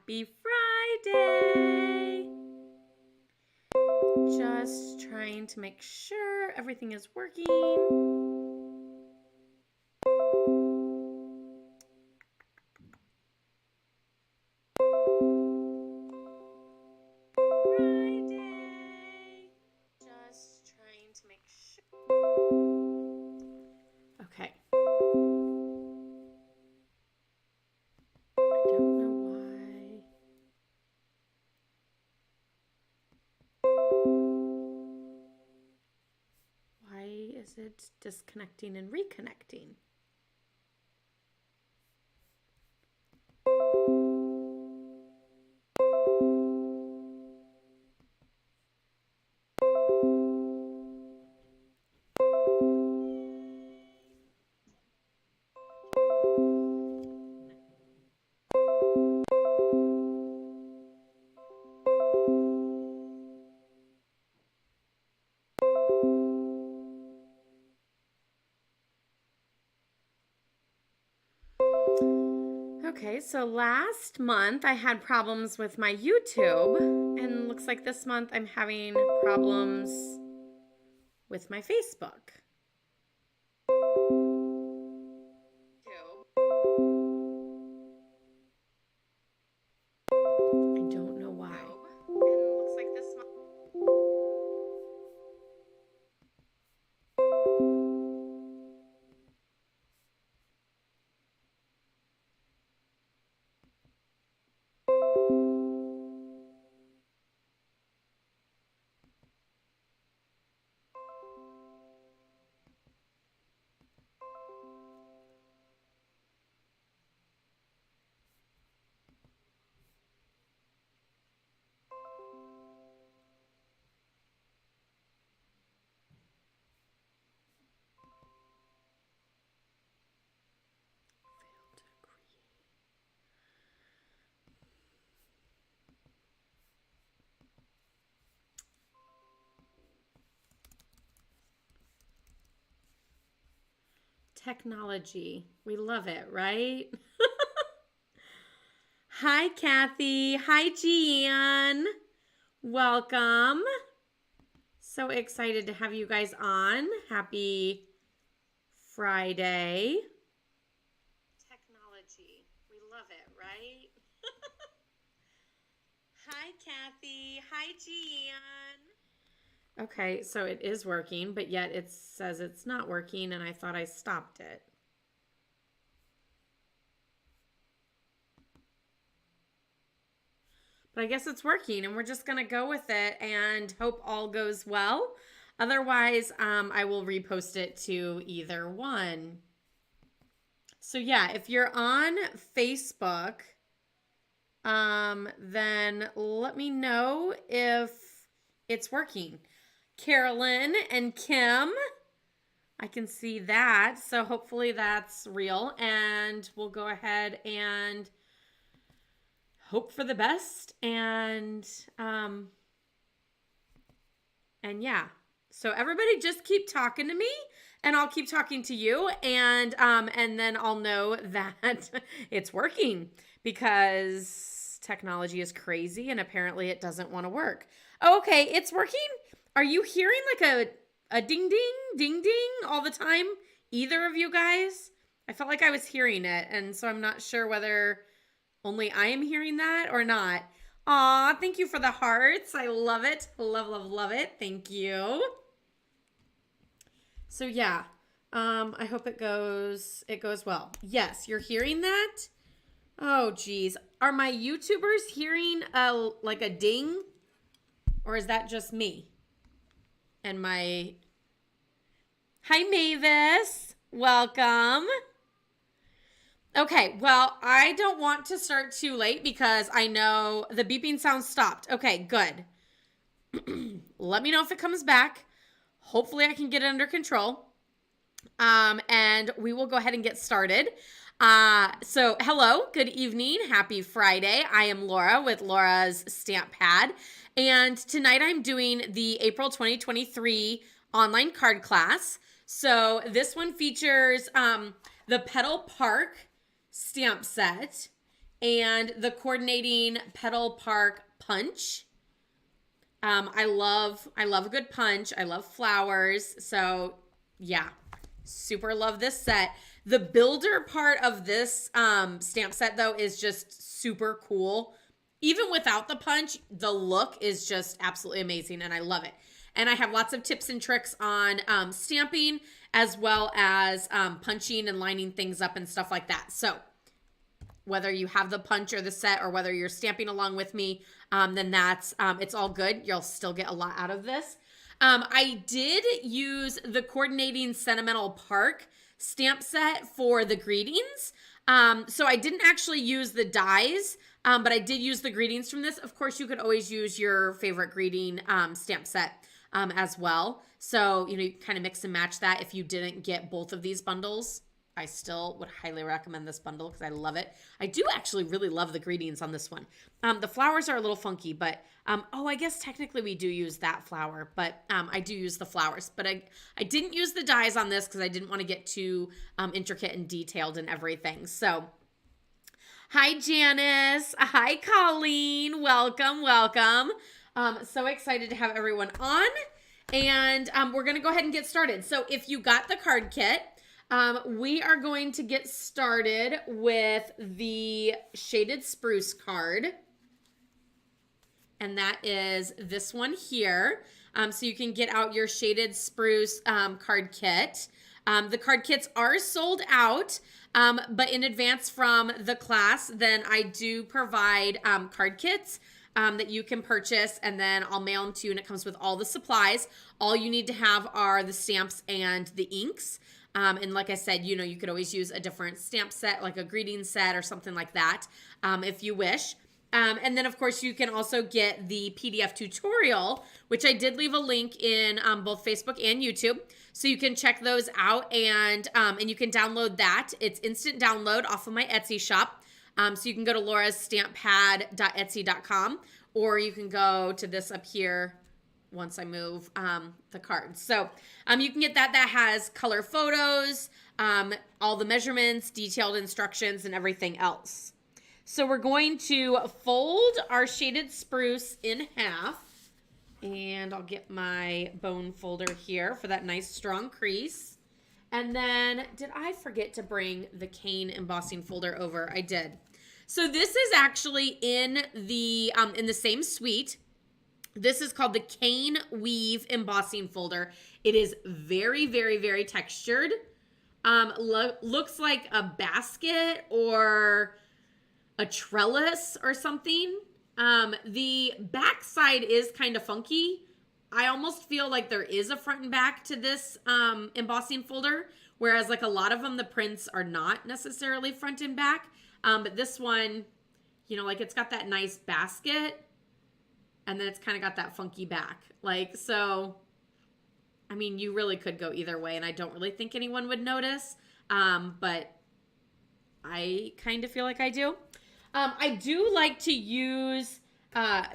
Happy Friday! Just trying to make sure everything is working. Friday! Just trying to make sure. Okay. I don't know why. Why is it disconnecting and reconnecting? Okay, so last month I had problems with my YouTube, and looks like this month I'm having problems with my Facebook. I don't know why. And looks like this month. Technology. We love it, right? Hi, Kathy. Hi, Jeanne. Welcome. So excited to have you guys on. Happy Friday. Technology. We love it, right? Hi, Kathy. Hi, Jeanne. Okay, so it is working, but yet it says it's not working, and I thought I stopped it. But I guess it's working, and we're just going to go with it and hope all goes well. Otherwise, I will repost it to either one. So yeah, if you're on Facebook, then let me know if it's working. Carolyn and Kim, I can see that. So hopefully that's real, and we'll go ahead and hope for the best. And yeah, so everybody just keep talking to me, and I'll keep talking to you, and then I'll know that it's working, because technology is crazy and apparently it doesn't want to work. Oh, okay, it's working. Are you hearing like a ding ding ding ding all the time? Either of you guys? I felt like I was hearing it, and so I'm not sure whether only I am hearing that or not. Aw, thank you for the hearts. I love it. Love, love, love it. Thank you. So yeah, I hope it goes well. Yes, you're hearing that? Oh, geez. Are my YouTubers hearing like a ding? Or is that just me? And my... Hi, Mavis. Welcome. Okay, well, I don't want to start too late because I know the beeping sound stopped. Okay, good. Let me know if it comes back. Hopefully I can get it under control. And we will go ahead and get started. So hello, good evening, happy Friday. I am Laura with LaurasStampPad. And tonight I'm doing the April 2023 online card class. So this one features the Petal Park stamp set and the coordinating Petal Park punch. I love a good punch. I love flowers. So yeah, super love this set. The builder part of this stamp set though is just super cool. Even without the punch, the look is just absolutely amazing and I love it. And I have lots of tips and tricks on stamping as well as punching and lining things up and stuff like that. So whether you have the punch or the set or whether you're stamping along with me, then that's, it's all good. You'll still get a lot out of this. I did use the Coordinating Sentimental Park stamp set for the greetings. So I didn't actually use the dies, but I did use the greetings from this. Of course, you could always use your favorite greeting stamp set as well. So, you kind of mix and match that if you didn't get both of these bundles. I still would highly recommend this bundle because I love it. I do actually really love the greetings on this one. The flowers are a little funky, but I guess technically we do use that flower, but I do use the flowers. But I didn't use the dies on this because I didn't want to get too intricate and detailed and everything. So, hi Janice. Hi Colleen. Welcome, welcome. So excited to have everyone on. And we're going to go ahead and get started. So if you got the card kit, we are going to get started with the Shaded Spruce card. And that is this one here. So you can get out your Shaded Spruce card kit. The card kits are sold out, but in advance from the class, then I do provide card kits that you can purchase, and then I'll mail them to you, and it comes with all the supplies. All you need to have are the stamps and the inks. And like I said, you could always use a different stamp set, like a greeting set or something like that, if you wish. And then, of course, you can also get the PDF tutorial, which I did leave a link in both Facebook and YouTube. So you can check those out, and you can download that. It's instant download off of my Etsy shop. So you can go to LaurasStampPad.etsy.com, or you can go to this up here once I move the cards. So you can get that. That has color photos, all the measurements, detailed instructions, and everything else. So we're going to fold our Shaded Spruce in half. And I'll get my bone folder here for that nice strong crease. And then, did I forget to bring the cane embossing folder over? I did. So this is actually in the same suite. This is called the Cane Weave Embossing Folder. It is very, very, very textured. Looks like a basket or a trellis or something. The back side is kind of funky. I almost feel like there is a front and back to this embossing folder, whereas like a lot of them, the prints are not necessarily front and back. But this one, like it's got that nice basket, and then it's kind of got that funky back. So, I mean, you really could go either way, and I don't really think anyone would notice, but I kind of feel like I do. I do like to use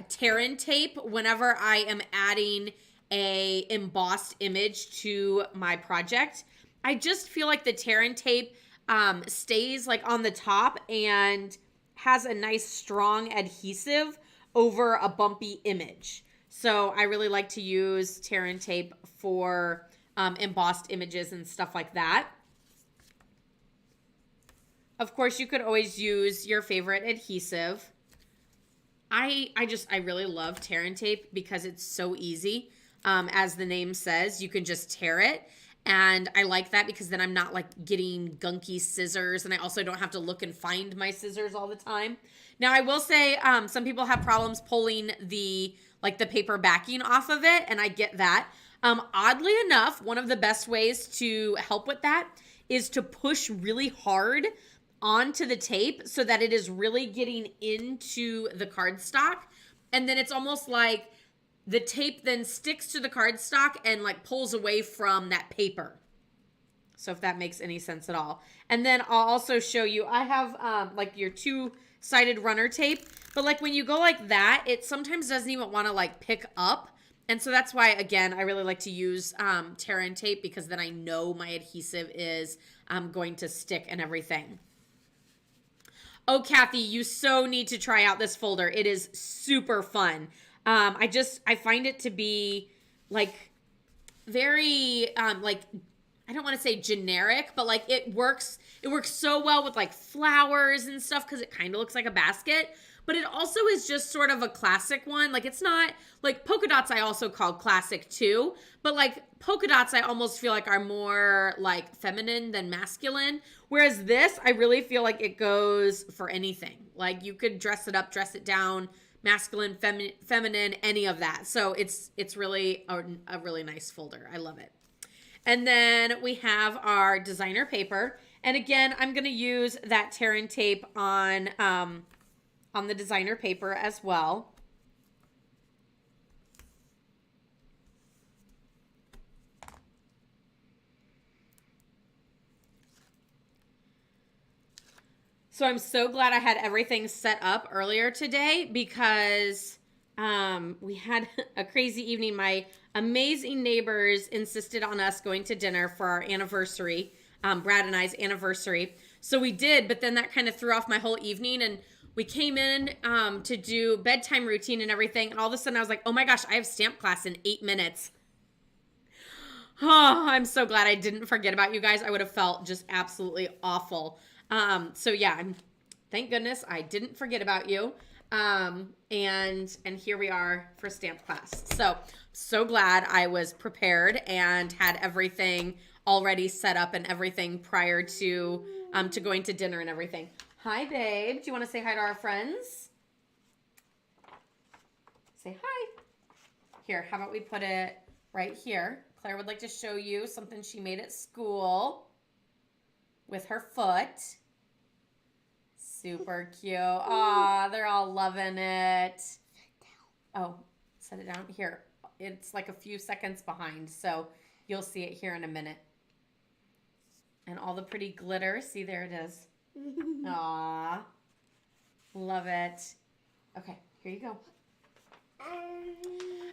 tear-in tape whenever I am adding a embossed image to my project. I just feel like the tear-in tape stays like on the top and has a nice strong adhesive over a bumpy image. So I really like to use tear-in tape for embossed images and stuff like that. Of course, you could always use your favorite adhesive. I really love tear-in tape because it's so easy. As the name says, you can just tear it. And I like that because then I'm not like getting gunky scissors, and I also don't have to look and find my scissors all the time. Now, I will say some people have problems pulling the paper backing off of it, and I get that. Oddly enough, one of the best ways to help with that is to push really hard onto the tape so that it is really getting into the cardstock. And then it's almost like the tape then sticks to the cardstock and like pulls away from that paper. So if that makes any sense at all. And then I'll also show you, I have like your two-sided runner tape, but like when you go like that, it sometimes doesn't even want to like pick up. And so that's why, again, I really like to use tear-in tape, because then I know my adhesive is going to stick and everything. Oh, Kathy, you so need to try out this folder. It is super fun. I find it to be like very like I don't want to say generic, but like it works so well with like flowers and stuff because it kind of looks like a basket. But it also is just sort of a classic one. Like it's not like polka dots I also call classic too, but like polka dots I almost feel like are more like feminine than masculine. Whereas this, I really feel like it goes for anything. Like you could dress it up, dress it down, masculine, feminine, any of that. So it's really a really nice folder. I love it. And then we have our designer paper. And again, I'm going to use that tear and tape on the designer paper as well. So I'm so glad I had everything set up earlier today because we had a crazy evening. My amazing neighbors insisted on us going to dinner for our anniversary, Brad and I's anniversary. So we did, but then that kind of threw off my whole evening. And we came in to do bedtime routine and everything. And all of a sudden I was like, oh my gosh, I have stamp class in 8 minutes. Oh, I'm so glad I didn't forget about you guys. I would have felt just absolutely awful. So yeah, thank goodness I didn't forget about you. And here we are for stamp class. So glad I was prepared and had everything already set up and everything prior to going to dinner and everything. Hi, babe. Do you want to say hi to our friends? Say hi. Here, how about we put it right here? Claire would like to show you something she made at school with her foot. Super cute. Aw, they're all loving it. Oh, set it down here. It's like a few seconds behind, so you'll see it here in a minute. And all the pretty glitter. See, there it is. Aw. Love it. Okay, here you go.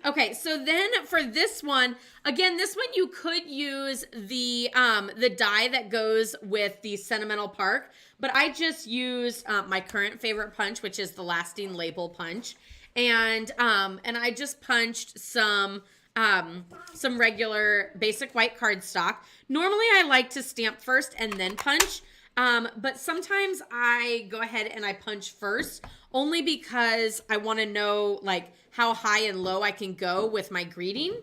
Okay, so then for this one, again, this one you could use the die that goes with the Sentimental Park, but I just used my current favorite punch, which is the Lasting Label punch, and I just punched some regular basic white cardstock. Normally, I like to stamp first and then punch. But sometimes I go ahead and I punch first only because I want to know like how high and low I can go with my greeting.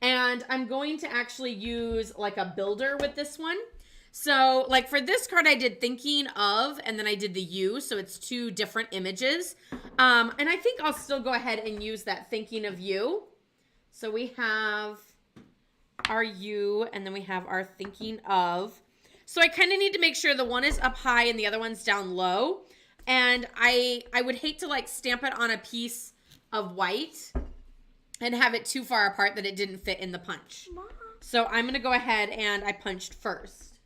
And I'm going to actually use like a builder with this one. So like for this card, I did thinking of, and then I did the you. So it's two different images. And I think I'll still go ahead and use that thinking of you. So we have our you, and then we have our thinking of. So I kind of need to make sure the one is up high and the other one's down low. And I would hate to like stamp it on a piece of white and have it too far apart that it didn't fit in the punch. Mom. So I'm going to go ahead and I punched first.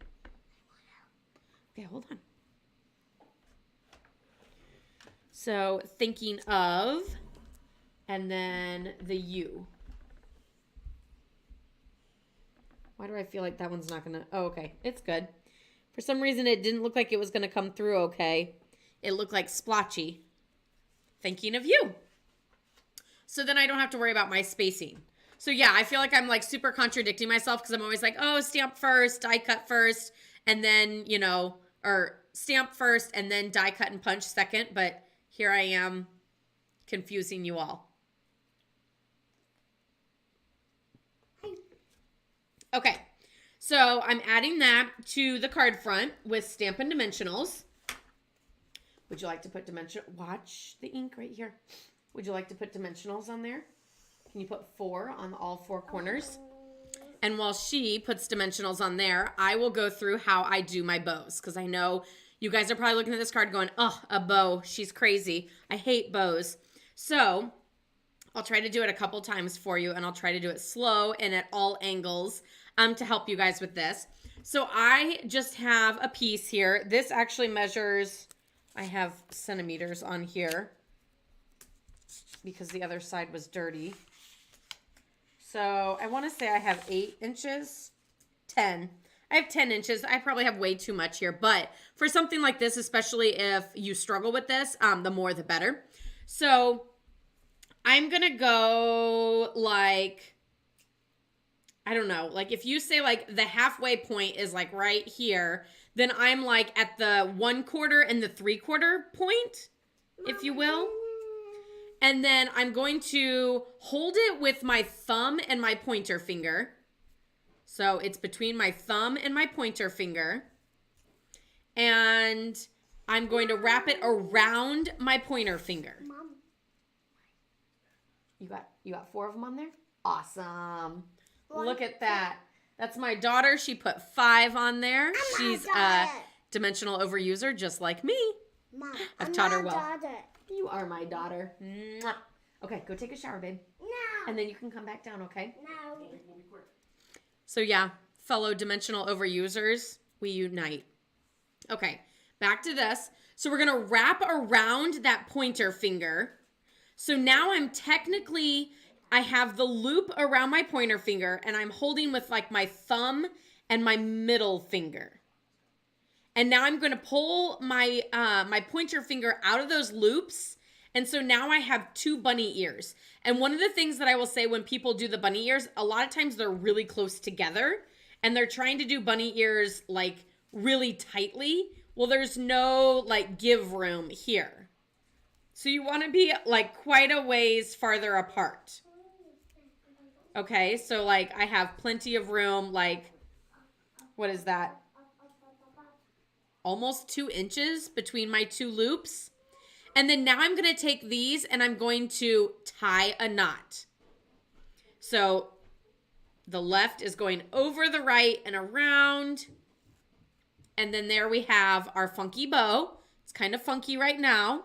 Okay, hold on. So thinking of, and then the you. Why do I feel like that one's not going to... Oh, okay. It's good. For some reason, it didn't look like it was going to come through okay. It looked like splotchy. Thinking of you. So then I don't have to worry about my spacing. So yeah, I feel like I'm like super contradicting myself because I'm always like, oh, stamp first, die cut first, and then, you know, or stamp first and then die cut and punch second. But here I am confusing you all. Okay, so I'm adding that to the card front with Stampin' Dimensionals. Would you like to put watch the ink right here. Would you like to put dimensionals on there? Can you put 4 on all 4 corners? And while she puts dimensionals on there, I will go through how I do my bows because I know you guys are probably looking at this card going, oh, a bow. She's crazy. I hate bows. So I'll try to do it a couple times for you, and I'll try to do it slow and at all angles to help you guys with this. So I just have a piece here. This actually measures, I have centimeters on here because the other side was dirty. So I want to say I have 8 inches, 10. I have 10 inches. I probably have way too much here, but for something like this, especially if you struggle with this, the more the better. So I'm going to go like, I don't know, like if you say like the halfway point is like right here, then I'm like at the 1/4 and the 3/4 point, if you will. And then I'm going to hold it with my thumb and my pointer finger. So it's between my thumb and my pointer finger. And I'm going to wrap it around my pointer finger. Mom. You got 4 of them on there? Awesome. Look at that. That's my daughter. She put 5 on there. She's a dimensional overuser just like me. Mom, I've taught her well. Daughter. You are my daughter. Mwah. Okay, go take a shower, babe. No. And then you can come back down, okay? No. So yeah, fellow dimensional overusers, we unite. Okay, back to this. So we're going to wrap around that pointer finger. So now I have the loop around my pointer finger and I'm holding with like my thumb and my middle finger. And now I'm going to pull my my pointer finger out of those loops. And so now I have 2 bunny ears. And one of the things that I will say when people do the bunny ears, a lot of times they're really close together and they're trying to do bunny ears like really tightly. Well, there's no like give room here. So you want to be like quite a ways farther apart. Okay, so like I have plenty of room, like, what is that? Almost 2 inches between my 2 loops. And then now I'm going to take these and I'm going to tie a knot. So the left is going over the right and around. And then there we have our funky bow. It's kind of funky right now.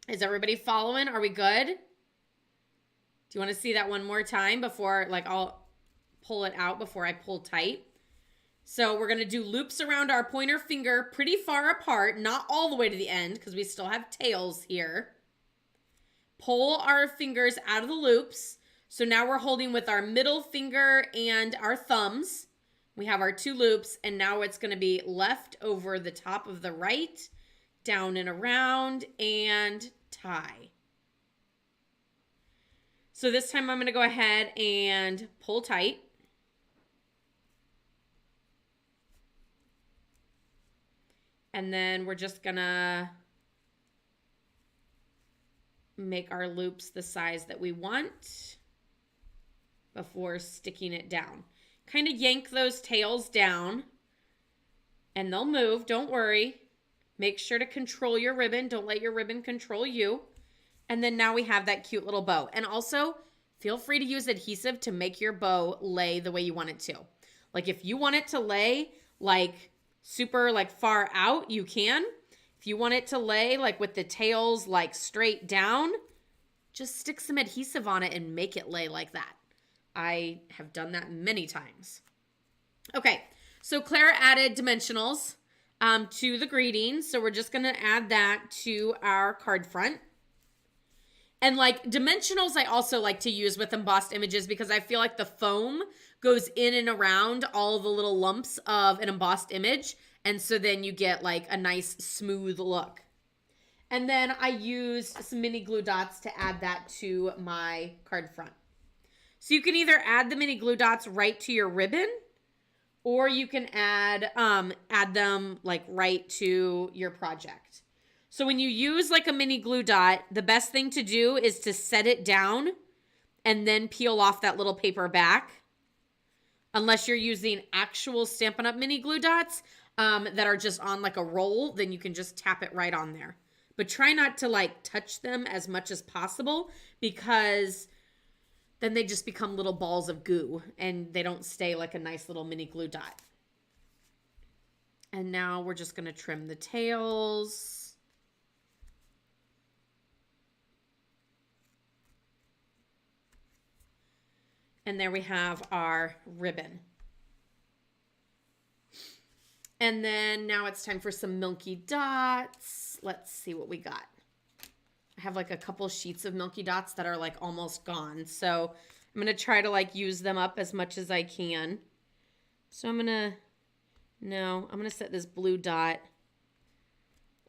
Is everybody following? Are we good? Do you want to see that one more time before, like, I'll pull it out before I pull tight? So we're going to do loops around our pointer finger pretty far apart, not all the way to the end because we still have tails here. Pull our fingers out of the loops. So now we're holding with our middle finger and our thumbs. We have our 2 loops and now it's going to be left over the top of the right, down and around, and tie. So this time I'm going to go ahead and pull tight. And then we're just gonna make our loops the size that we want before sticking it down. Kind of yank those tails down and they'll move, don't worry. Make sure to control your ribbon. Don't let your ribbon control you. And then now we have that cute little bow. And also feel free to use adhesive to make your bow lay the way you want it to. Like if you want it to lay like super like far out, you can. If you want it to lay like with the tails like straight down, just stick some adhesive on it and make it lay like that. I have done that many times. Okay, so Clara added dimensionals to the greetings. So we're just going to add that to our card front. And like dimensionals, I also like to use with embossed images because I feel like the foam goes in and around all the little lumps of an embossed image. And so then you get like a nice smooth look. And then I used some mini glue dots to add that to my card front. So you can either add the mini glue dots right to your ribbon, or you can add them like right to your project. So when you use like a mini glue dot, the best thing to do is to set it down and then peel off that little paper back. Unless you're using actual Stampin' Up! Mini glue dots that are just on like a roll, then you can just tap it right on there. But try not to like touch them as much as possible because then they just become little balls of goo and they don't stay like a nice little mini glue dot. And now we're just going to trim the tails. And there we have our ribbon. And then now it's time for some Milky Dots. Let's see what we got. I have like a couple sheets of Milky Dots that are like almost gone. So I'm going to try to like use them up as much as I can. So I'm going to No, I'm going to set this blue dot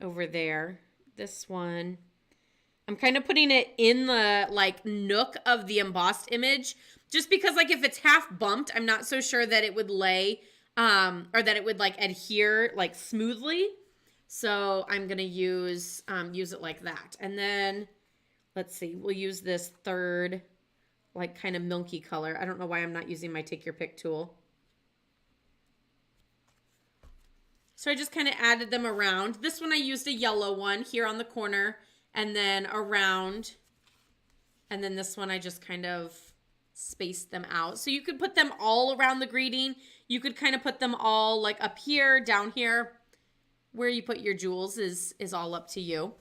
over there. This one. I'm kind of putting it in the like nook of the embossed image just because like if it's half bumped, I'm not so sure that it would lay or that it would like adhere like smoothly. So I'm going to use it like that. And then let's see, we'll use this third like kind of milky color. I don't know why I'm not using my take your pick tool. So I just kind of added them around. This one I used a yellow one here on the corner and then around. And then this one I just kind of spaced them out. So you could put them all around the greeting. You could kind of put them all like up here, down here. Where you put your jewels is all up to you.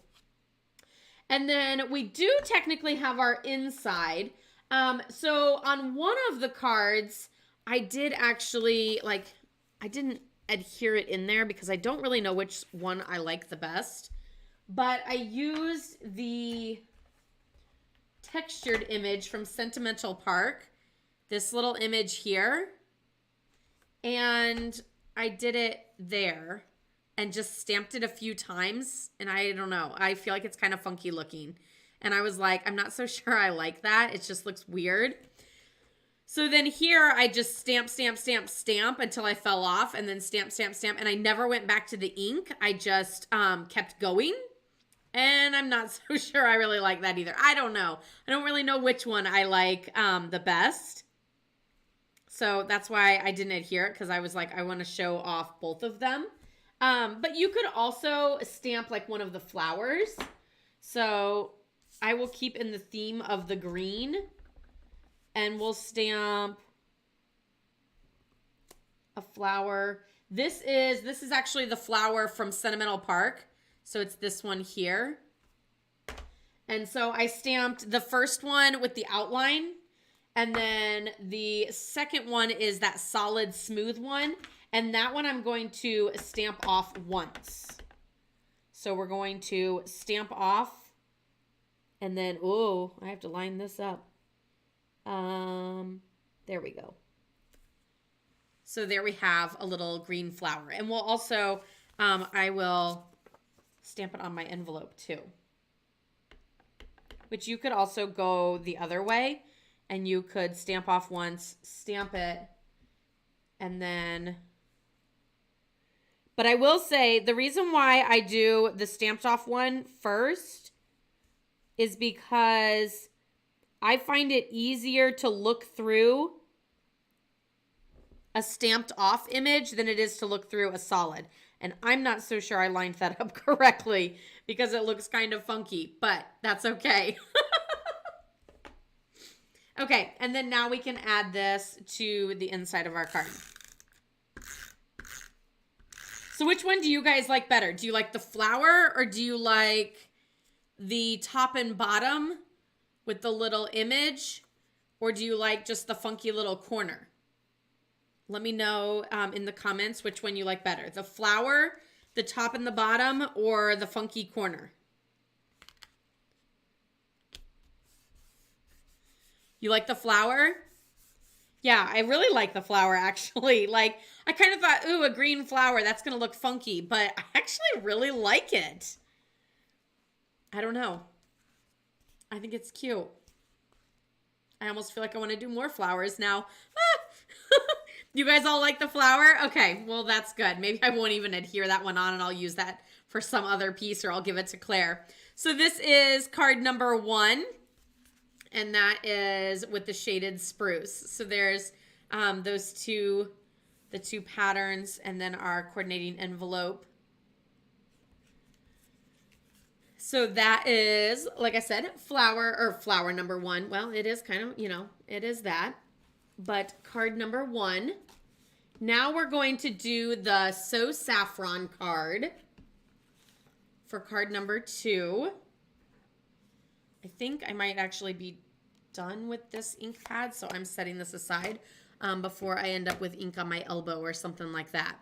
And then we do technically have our inside. So on one of the cards, I did actually like, I didn't adhere it in there because I don't really know which one I like the best. But I used the textured image from Sentimental Park, this little image here, and I did it there and just stamped it a few times, and I don't know, I feel like it's kind of funky looking, and I was like, I'm not so sure I like that, it just looks weird. So then here I just stamp until I fell off, and then stamp, and I never went back to the ink. I just kept going. And I'm not so sure I really like that either. I don't know. I don't really know which one I like the best. So that's why I didn't adhere it, because I was like, I want to show off both of them. But you could also stamp like one of the flowers. So I will keep in the theme of the green. And we'll stamp a flower. This is actually the flower from Sentimental Park. So it's this one here. And so I stamped the first one with the outline. And then the second one is that solid smooth one. And that one I'm going to stamp off once. So we're going to stamp off. And then, oh, I have to line this up. There we go. So there we have a little green flower. And we'll also, I will stamp it on my envelope too. Which you could also go the other way. And you could stamp off once, stamp it, and then... But I will say, the reason why I do the stamped off one first is because I find it easier to look through a stamped off image than it is to look through a solid. And I'm not so sure I lined that up correctly because it looks kind of funky, but that's okay. Okay, and then now we can add this to the inside of our card. So which one do you guys like better? Do you like the flower or do you like the top and bottom with the little image? Or do you like just the funky little corner? Let me know in the comments which one you like better. The flower, the top and the bottom, or the funky corner? You like the flower? Yeah, I really like the flower, actually. Like, I kind of thought, ooh, a green flower, that's going to look funky. But I actually really like it. I don't know. I think it's cute. I almost feel like I want to do more flowers now. You guys all like the flower? Okay, well, that's good. Maybe I won't even adhere that one on, and I'll use that for some other piece, or I'll give it to Claire. So this is card number 1. And that is with the shaded spruce. So there's those two, the two patterns, and then our coordinating envelope. So that is, like I said, flower number 1. Well, it is kind of, you know, it is that. But card number 1. Now we're going to do the So Saffron card for card number 2. I think I might actually be done with this ink pad, so I'm setting this aside before I end up with ink on my elbow or something like that.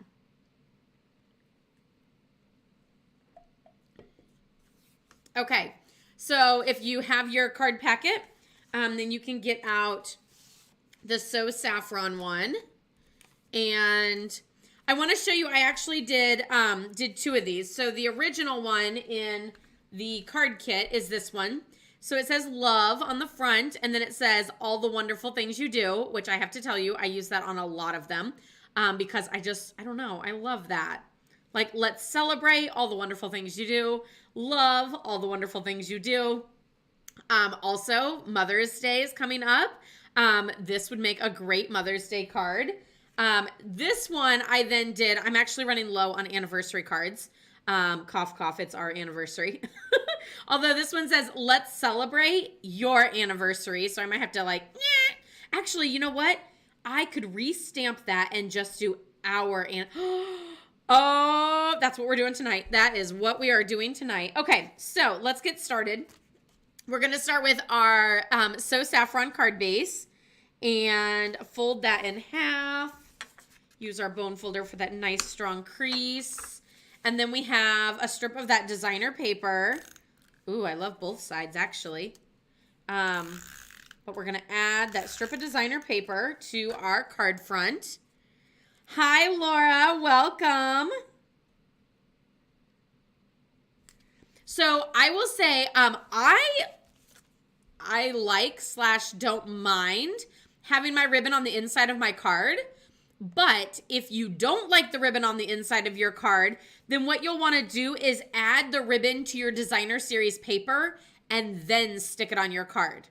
Okay, so if you have your card packet, then you can get out the So Saffron one. And I want to show you, I actually did two of these. So the original one in the card kit is this one. So it says love on the front, and then it says all the wonderful things you do, which I have to tell you, I use that on a lot of them because I don't know, I love that. Like, let's celebrate all the wonderful things you do. Love all the wonderful things you do. Also, Mother's Day is coming up. This would make a great Mother's Day card. This one I then did, I'm actually running low on anniversary cards. Cough, cough, it's our anniversary. Although this one says, let's celebrate your anniversary. So I might have to like, actually, you know what? I could restamp that and just do our Oh, that's what we're doing tonight. That is what we are doing tonight. Okay, so let's get started. We're going to start with our So Saffron card base and fold that in half. Use our bone folder for that nice strong crease. And then we have a strip of that designer paper. Ooh, I love both sides actually. But we're going to add that strip of designer paper to our card front. Hi, Laura. Welcome. So I will say I like / don't mind having my ribbon on the inside of my card. But if you don't like the ribbon on the inside of your card, then what you'll want to do is add the ribbon to your designer series paper and then stick it on your card.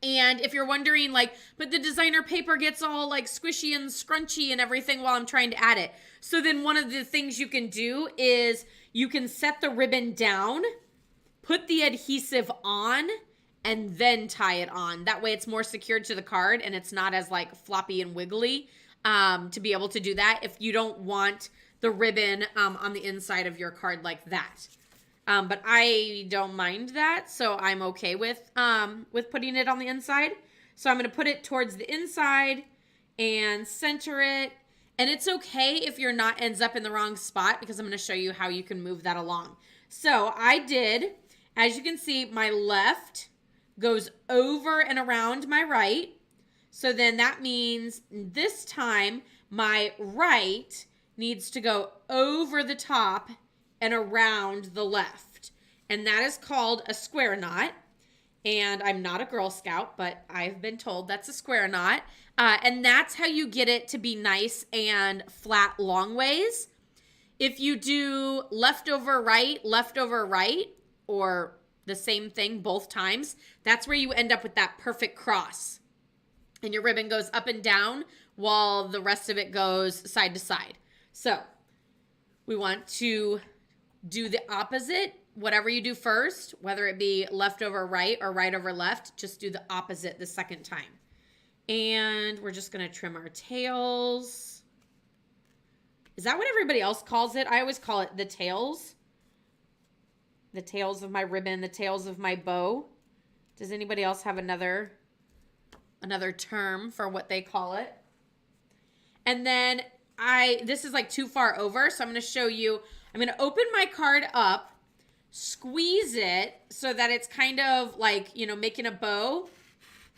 And if you're wondering, like, but the designer paper gets all like squishy and scrunchy and everything while I'm trying to add it. So then one of the things you can do is you can set the ribbon down, put the adhesive on, and then tie it on. That way it's more secured to the card and it's not as like floppy and wiggly to be able to do that if you don't want the ribbon on the inside of your card like that. But I don't mind that, so I'm okay with putting it on the inside. So I'm going to put it towards the inside and center it. And it's okay if your knot ends up in the wrong spot because I'm going to show you how you can move that along. So I did, as you can see, my left goes over and around my right. So then that means this time my right needs to go over the top and around the left. And that is called a square knot. And I'm not a Girl Scout, but I've been told that's a square knot. And that's how you get it to be nice and flat long ways. If you do left over right, or the same thing both times, that's where you end up with that perfect cross. And your ribbon goes up and down while the rest of it goes side to side. So we want to do the opposite. Whatever you do first, whether it be left over right or right over left, just do the opposite the second time. And we're just going to trim our tails. Is that what everybody else calls it? I always call it the tails. The tails of my ribbon, the tails of my bow. Does anybody else have another term for what they call it? And then this is like too far over, so I'm going to show you. I'm going to open my card up, squeeze it so that it's kind of like, making a bow.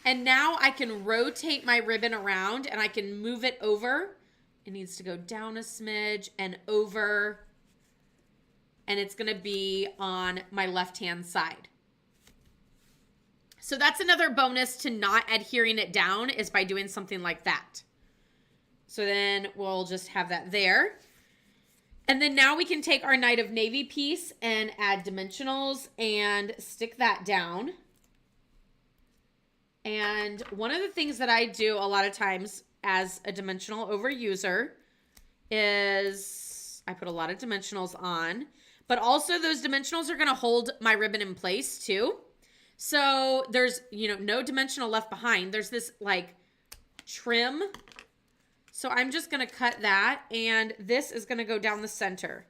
And now I can rotate my ribbon around and I can move it over. It needs to go down a smidge and over. And it's going to be on my left-hand side. So that's another bonus to not adhering it down is by doing something like that. So then we'll just have that there. And then now we can take our Night of Navy piece and add dimensionals and stick that down. And one of the things that I do a lot of times as a dimensional overuser is I put a lot of dimensionals on, but also those dimensionals are going to hold my ribbon in place too. So there's, no dimensional left behind. There's this like trim. So I'm just going to cut that, and this is going to go down the center.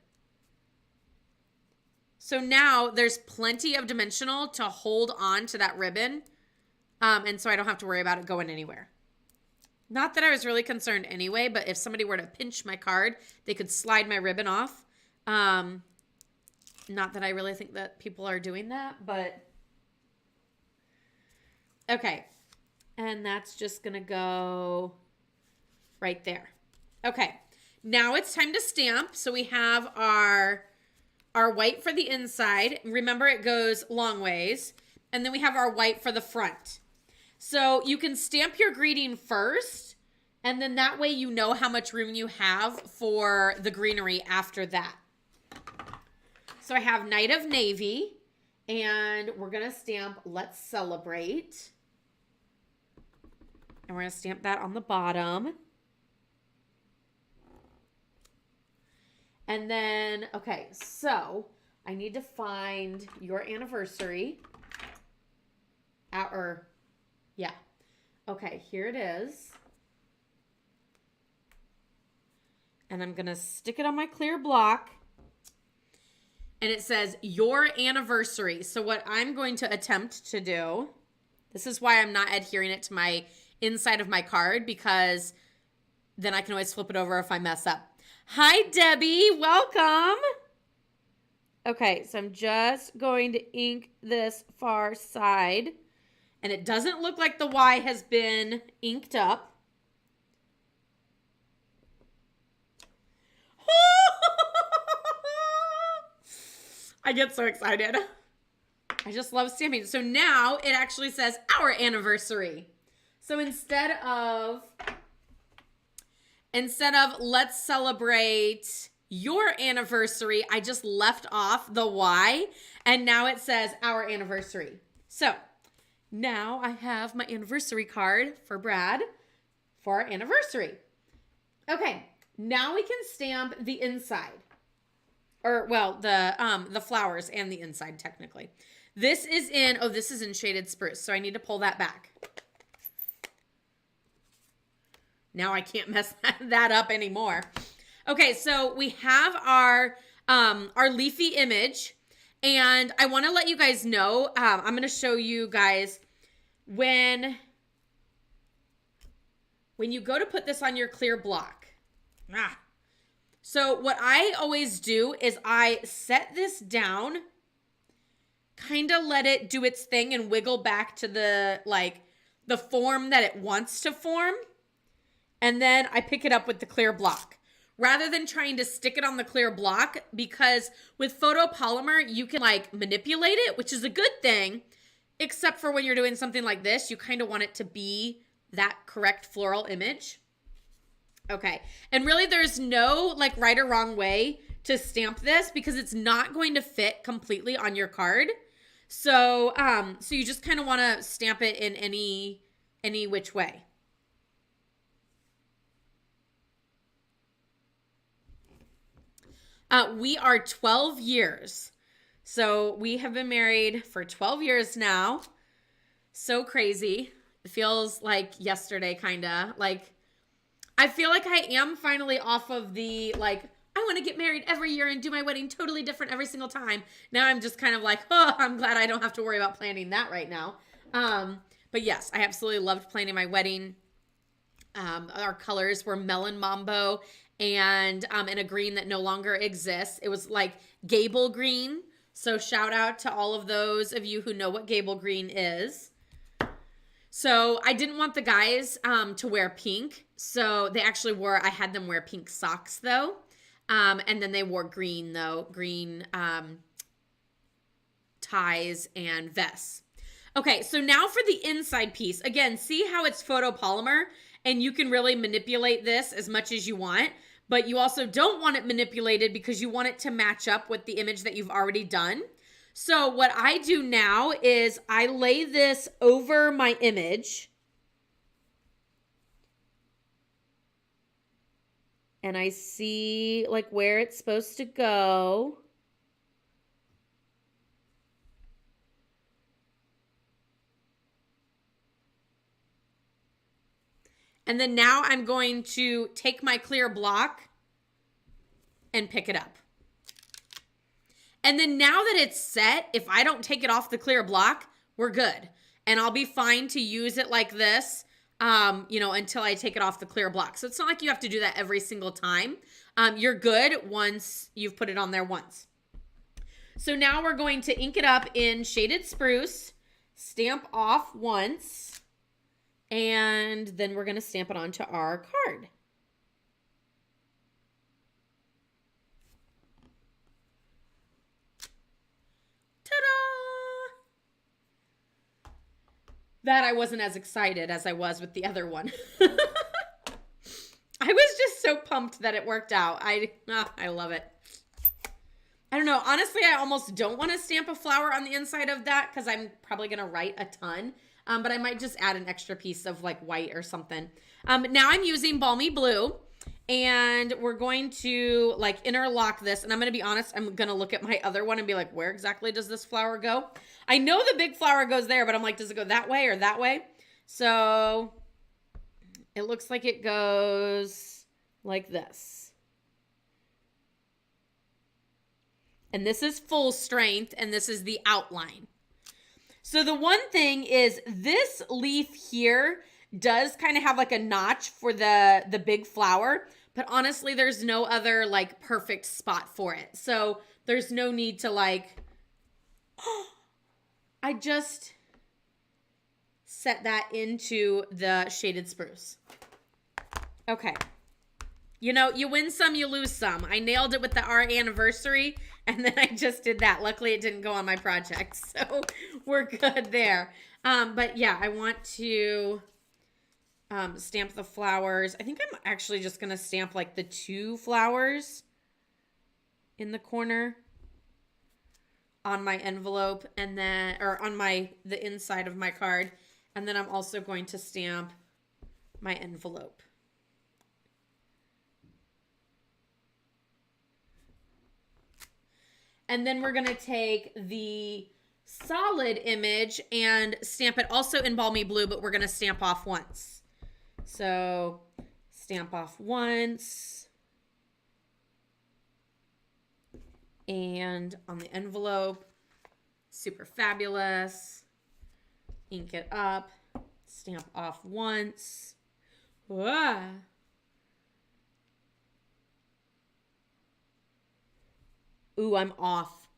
So now there's plenty of dimensional to hold on to that ribbon, and so I don't have to worry about it going anywhere. Not that I was really concerned anyway, but if somebody were to pinch my card, they could slide my ribbon off. Not that I really think that people are doing that, but okay. And that's just going to go right there. Okay. now it's time to stamp. So we have our white for the inside. Remember, it goes long ways. And then we have our white for the front. So you can stamp your greeting first, and then that way you know how much room you have for the greenery after that. So I have Night of Navy, and we're going to stamp Let's Celebrate. And we're going to stamp that on the bottom. And then, okay, so I need to find your anniversary. Yeah. Okay, here it is. And I'm going to stick it on my clear block. And it says, your anniversary. So what I'm going to attempt to do, this is why I'm not adhering it to my inside of my card, because then I can always flip it over if I mess up. Hi, Debbie. Welcome. Okay, so I'm just going to ink this far side. And it doesn't look like the Y has been inked up. I get so excited. I just love stamping. So now it actually says our anniversary. So instead of let's celebrate your anniversary, I just left off the Y, and now it says our anniversary. So now I have my anniversary card for Brad for our anniversary. Okay, now we can stamp the inside. Or, well, the flowers and the inside, technically. This is in Shaded Spruce, so I need to pull that back. Now I can't mess that up anymore. Okay, so we have our leafy image, and I want to let you guys know, I'm going to show you guys when you go to put this on your clear block. So what I always do is I set this down, kind of let it do its thing and wiggle back to the form that it wants to form. And then I pick it up with the clear block rather than trying to stick it on the clear block, because with photopolymer, you can manipulate it, which is a good thing, except for when you're doing something like this, you kind of want it to be that correct floral image. Okay. And really there's no right or wrong way to stamp this, because it's not going to fit completely on your card. So, so you just kind of want to stamp it in any which way. We are 12 years. So we have been married for 12 years now. So crazy. It feels like yesterday, kind of. I feel like I am finally off of the, I want to get married every year and do my wedding totally different every single time. Now I'm just kind of oh, I'm glad I don't have to worry about planning that right now. But yes, I absolutely loved planning my wedding. Our colors were Melon Mambo and in a green that no longer exists. It was Gable green. So shout out to all of those of you who know what Gable green is. So I didn't want the guys to wear pink. So they actually I had them wear pink socks though. And then they wore green though, green ties and vests. Okay, so now for the inside piece. Again, see how it's photopolymer, and you can really manipulate this as much as you want, but you also don't want it manipulated because you want it to match up with the image that you've already done. So what I do now is I lay this over my image, and I see where it's supposed to go. And then now I'm going to take my clear block and pick it up. And then now that it's set, if I don't take it off the clear block, we're good. And I'll be fine to use it like this, until I take it off the clear block. So it's not like you have to do that every single time. You're good once you've put it on there once. So now we're going to ink it up in Shaded Spruce, stamp off once, and then we're going to stamp it onto our card. that I wasn't as excited as I was with the other one. I was just so pumped that it worked out. I love it. I don't know. Honestly, I almost don't want to stamp a flower on the inside of that because I'm probably going to write a ton. But I might just add an extra piece of like white or something. Now I'm using Balmy Blue. And we're going to like interlock this. And I'm going to be honest, I'm going to look at my other one and be like, where exactly does this flower go? I know the big flower goes there, but I'm like, does it go that way or that way? So it looks like it goes like this. And this is full strength, and this is the outline. So the one thing is this leaf here does kind of have like a notch for the big flower, but honestly, there's no other like perfect spot for it. So there's no need to like, I just set that into the shaded spruce. Okay. You know, you win some, you lose some. I nailed it with our anniversary, and then I just did that. Luckily, it didn't go on my project, so we're good there. But yeah, I want to stamp the flowers. I think I'm actually just going to stamp like the 2 flowers in the corner on my envelope, and then, or on the inside of my card. And then I'm also going to stamp my envelope. And then we're going to take the solid image and stamp it also in Balmy Blue, but we're going to stamp off once. So stamp off once. And on the envelope, super fabulous. Ink it up, stamp off once. Whoa. Ooh, I'm off.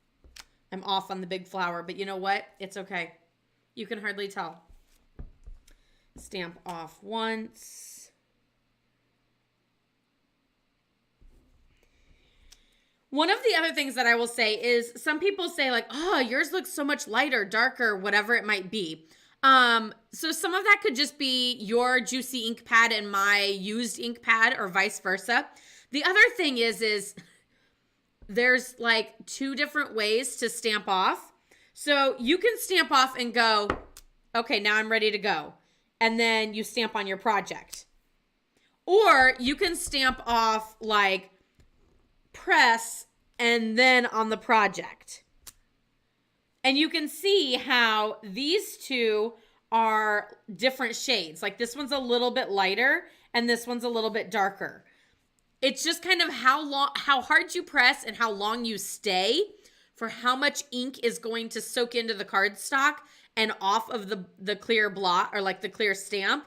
I'm off on the big flower, but you know what? It's okay. You can hardly tell. Stamp off once. One of the other things that I will say is some people say like, oh, yours looks so much lighter, darker, whatever it might be. So some of that could just be your juicy ink pad and my used ink pad or vice versa. The other thing is there's like 2 different ways to stamp off. So you can stamp off and go, okay, now I'm ready to go. And then you stamp on your project. Or you can stamp off like press and then on the project. And you can see how these 2 are different shades. Like this one's a little bit lighter and this one's a little bit darker. It's just kind of how hard you press and how long you stay for how much ink is going to soak into the cardstock and off of the clear blot or like the clear stamp.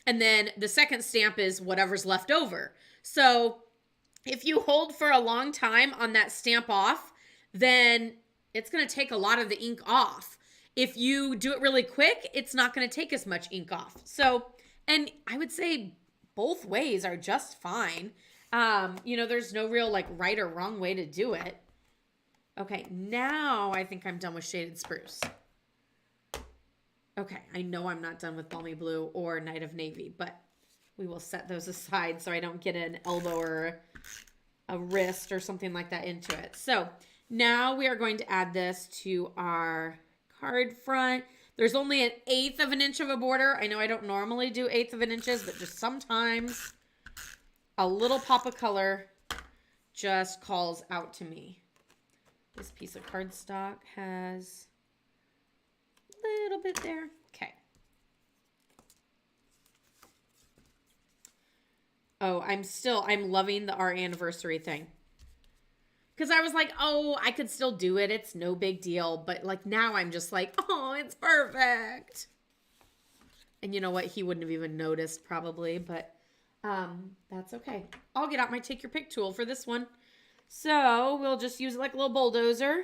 And then the second stamp is whatever's left over. So if you hold for a long time on that stamp off, then it's going to take a lot of the ink off. If you do it really quick, it's not going to take as much ink off. So, and I would say both ways are just fine. You know, there's no real like right or wrong way to do it. Okay, now I think I'm done with shaded spruce. Okay, I know I'm not done with Balmy Blue or Night of Navy, but we will set those aside so I don't get an elbow or a wrist or something like that into it. So now we are going to add this to our card front. There's only 1/8 of an inch of a border. I know I don't normally do 1/8 of an inches, but just sometimes a little pop of color just calls out to me. This piece of cardstock has a little bit there. Okay. Oh, I'm loving our anniversary thing. Because I was like, oh, I could still do it. It's no big deal. But like now I'm just like, oh, it's perfect. And you know what? He wouldn't have even noticed probably, but that's okay. I'll get out my take your pick tool for this one. So we'll just use it like a little bulldozer.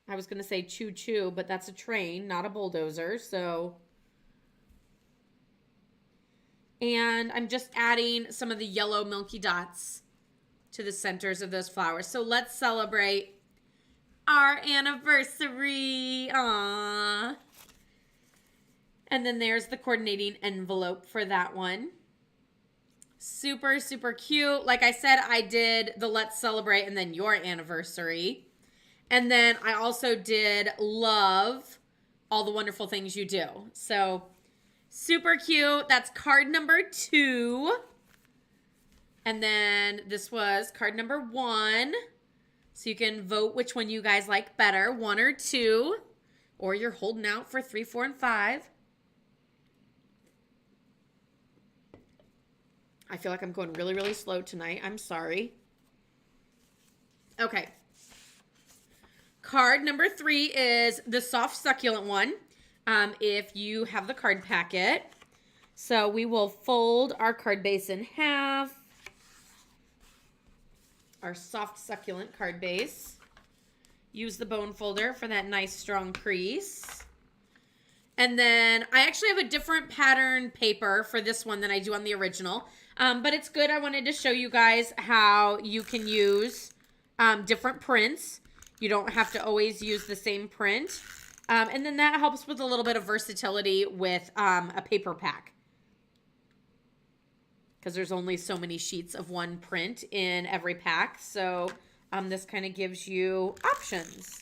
I was going to say choo-choo, but that's a train, not a bulldozer. So, and I'm just adding some of the yellow milky dots to the centers of those flowers. So let's celebrate our anniversary. Aww. And then there's the coordinating envelope for that one. Super, super cute. Like I said, I did the Let's Celebrate and then your anniversary. And then I also did love all the wonderful things you do. So super cute. That's card number 2. And then this was card number 1. So you can vote which one you guys like better, 1 or 2. Or you're holding out for 3, 4, and 5. I feel like I'm going really, really slow tonight. I'm sorry. Okay. Card number 3 is the soft succulent one. If you have the card packet. So we will fold our card base in half. Our soft succulent card base. Use the bone folder for that nice strong crease. And then I actually have a different pattern paper for this one than I do on the original. But it's good. I wanted to show you guys how you can use different prints. You don't have to always use the same print. And then that helps with a little bit of versatility with a paper pack. Because there's only so many sheets of one print in every pack. So this kind of gives you options.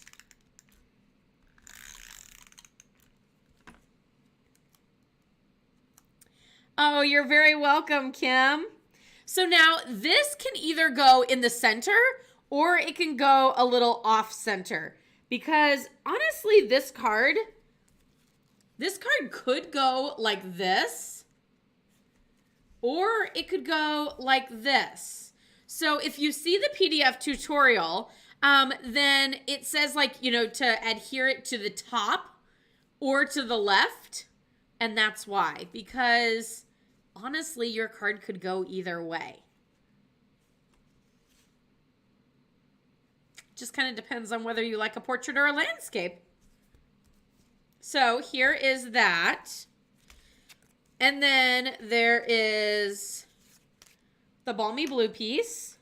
Oh, you're very welcome, Kim. So now this can either go in the center or it can go a little off center. Because honestly, this card could go like this. Or it could go like this. So if you see the PDF tutorial, then it says like, you know, to adhere it to the top or to the left. And that's why. Because honestly, your card could go either way. Just kind of depends on whether you like a portrait or a landscape. So here is that. And then there is the Balmy Blue piece.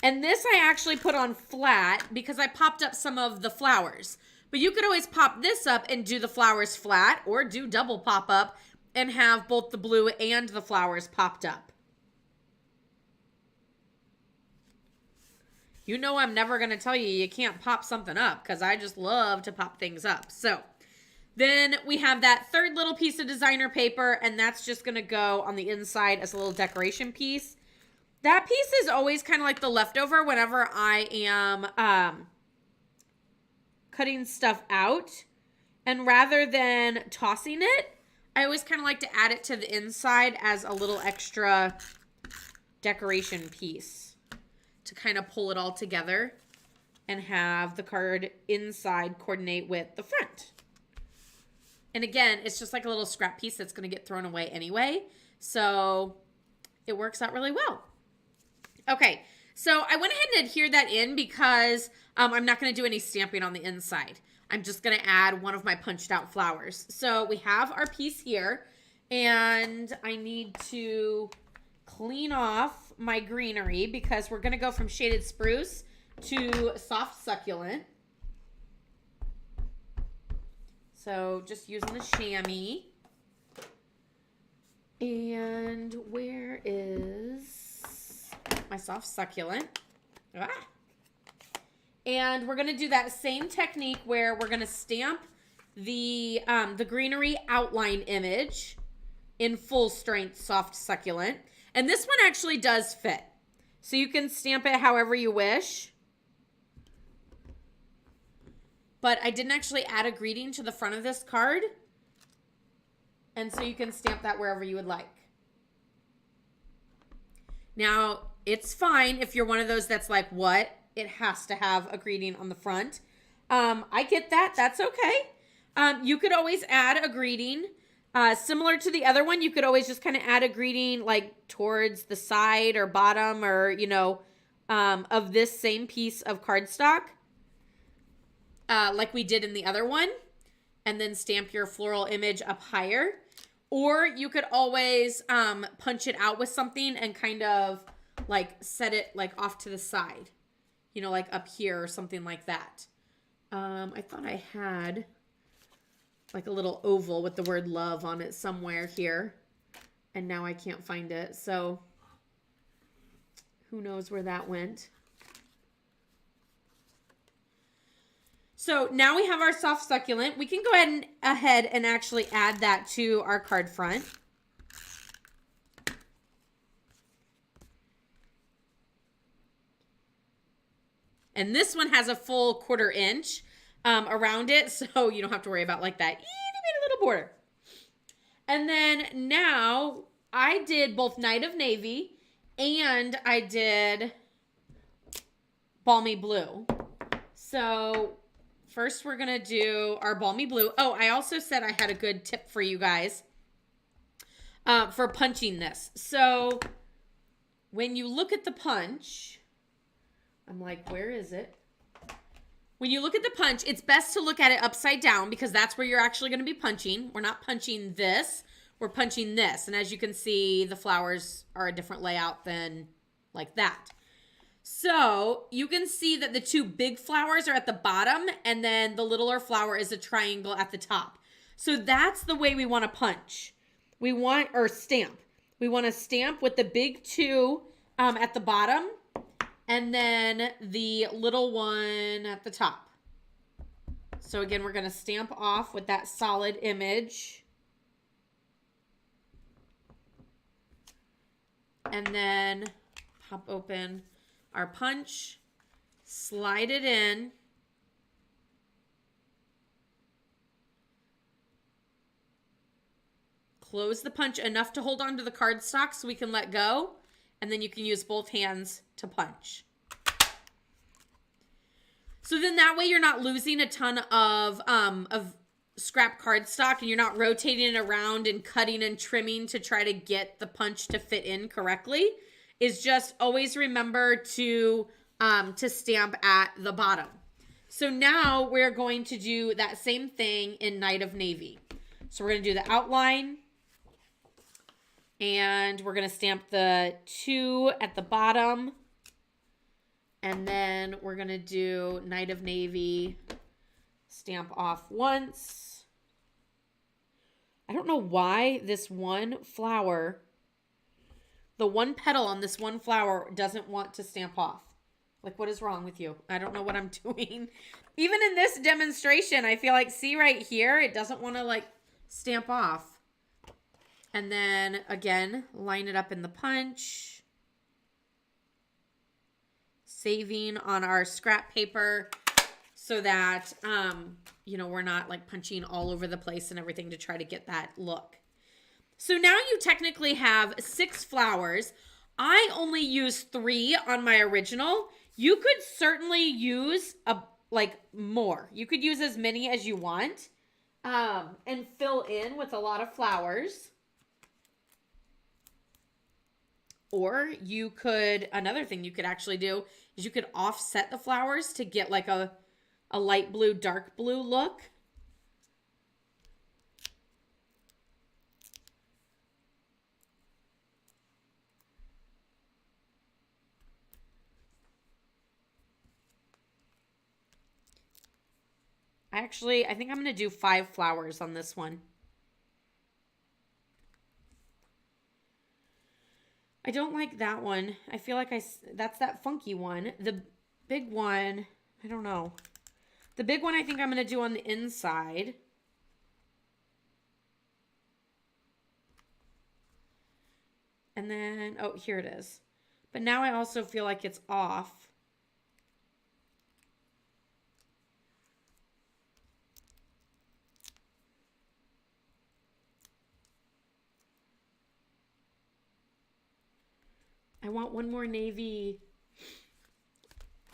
And this I actually put on flat because I popped up some of the flowers. But you could always pop this up and do the flowers flat or do double pop up and have both the blue and the flowers popped up. You know I'm never going to tell you can't pop something up because I just love to pop things up. So then we have that third little piece of designer paper, and that's just going to go on the inside as a little decoration piece. That piece is always kind of like the leftover whenever I am cutting stuff out. And rather than tossing it, I always kind of like to add it to the inside as a little extra decoration piece to kind of pull it all together and have the card inside coordinate with the front. And again, it's just like a little scrap piece that's going to get thrown away anyway. So it works out really well. Okay, so I went ahead and adhered that in because I'm not going to do any stamping on the inside. I'm just going to add one of my punched out flowers. So we have our piece here, and I need to clean off my greenery because we're going to go from shaded spruce to soft succulent. So just using the chamois. And where is my soft succulent? Ah. And we're going to do that same technique where we're going to stamp the greenery outline image in full strength soft succulent. And this one actually does fit. So you can stamp it however you wish. But I didn't actually add a greeting to the front of this card. And so you can stamp that wherever you would like. Now, it's fine if you're one of those that's like, what? It has to have a greeting on the front. I get that. That's okay. You could always add a greeting. Similar to the other one, you could always just kind of add a greeting like towards the side or bottom or, you know, of this same piece of cardstock. Like we did in the other one. And then stamp your floral image up higher. Or you could always punch it out with something and kind of like set it like off to the side. You know, like up here or something like that. I thought I had like a little oval with the word love on it somewhere here. And now I can't find it. So who knows where that went. So now we have our soft succulent. We can go ahead and actually add that to our card front. And this one has a full 1/4 inch around it, so you don't have to worry about like that itty bitty little border. And then now I did both Night of Navy and I did Balmy Blue. So first we're going to do our Balmy Blue. Oh, I also said I had a good tip for you guys for punching this. So when you look at the punch, I'm like, where is it? When you look at the punch, it's best to look at it upside down because that's where you're actually going to be punching. We're not punching this. We're punching this. And as you can see, the flowers are a different layout than like that. So you can see that the 2 big flowers are at the bottom and then the littler flower is a triangle at the top. So that's the way we want to punch. We want, or stamp. We want to stamp with the big 2 at the bottom and then the little one at the top. So again, we're going to stamp off with that solid image. And then pop open our punch, slide it in. Close the punch enough to hold onto the cardstock so we can let go. And then you can use both hands to punch. So then that way you're not losing a ton of scrap cardstock and you're not rotating it around and cutting and trimming to try to get the punch to fit in correctly. Is just always remember to stamp at the bottom. So now we're going to do that same thing in Night of Navy. So we're going to do the outline. And we're going to stamp the 2 at the bottom. And then we're going to do Night of Navy. Stamp off once. I don't know why this one flower, the one petal on this one flower doesn't want to stamp off. Like, what is wrong with you? I don't know what I'm doing. Even in this demonstration, I feel like, see right here, it doesn't want to like stamp off. And then again, line it up in the punch. Saving on our scrap paper so that, we're not like punching all over the place and everything to try to get that look. So now you technically have 6 flowers. I only used 3 on my original. You could certainly use more. You could use as many as you want and fill in with a lot of flowers. Or you could, another thing you could actually do is you could offset the flowers to get like a light blue, dark blue look. I think I'm going to do 5 flowers on this one. I don't like that one. I feel like that's that funky one. The big one, I don't know. The big one I think I'm going to do on the inside. And then, oh, here it is. But now I also feel like it's off. I want one more navy.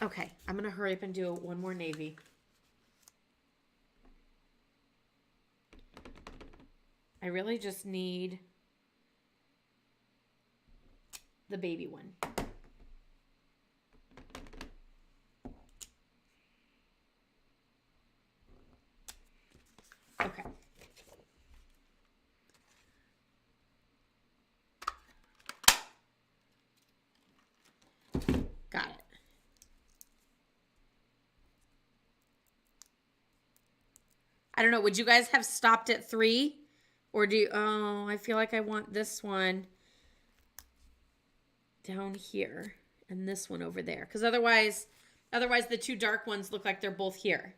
Okay, I'm going to hurry up and do one more navy. I really just need the baby one. Okay. Got it. don't know. Would you guys have stopped at 3? Or do you, oh, I feel like I want this one down here and this one over there. Because otherwise the 2 dark ones look like they're both here.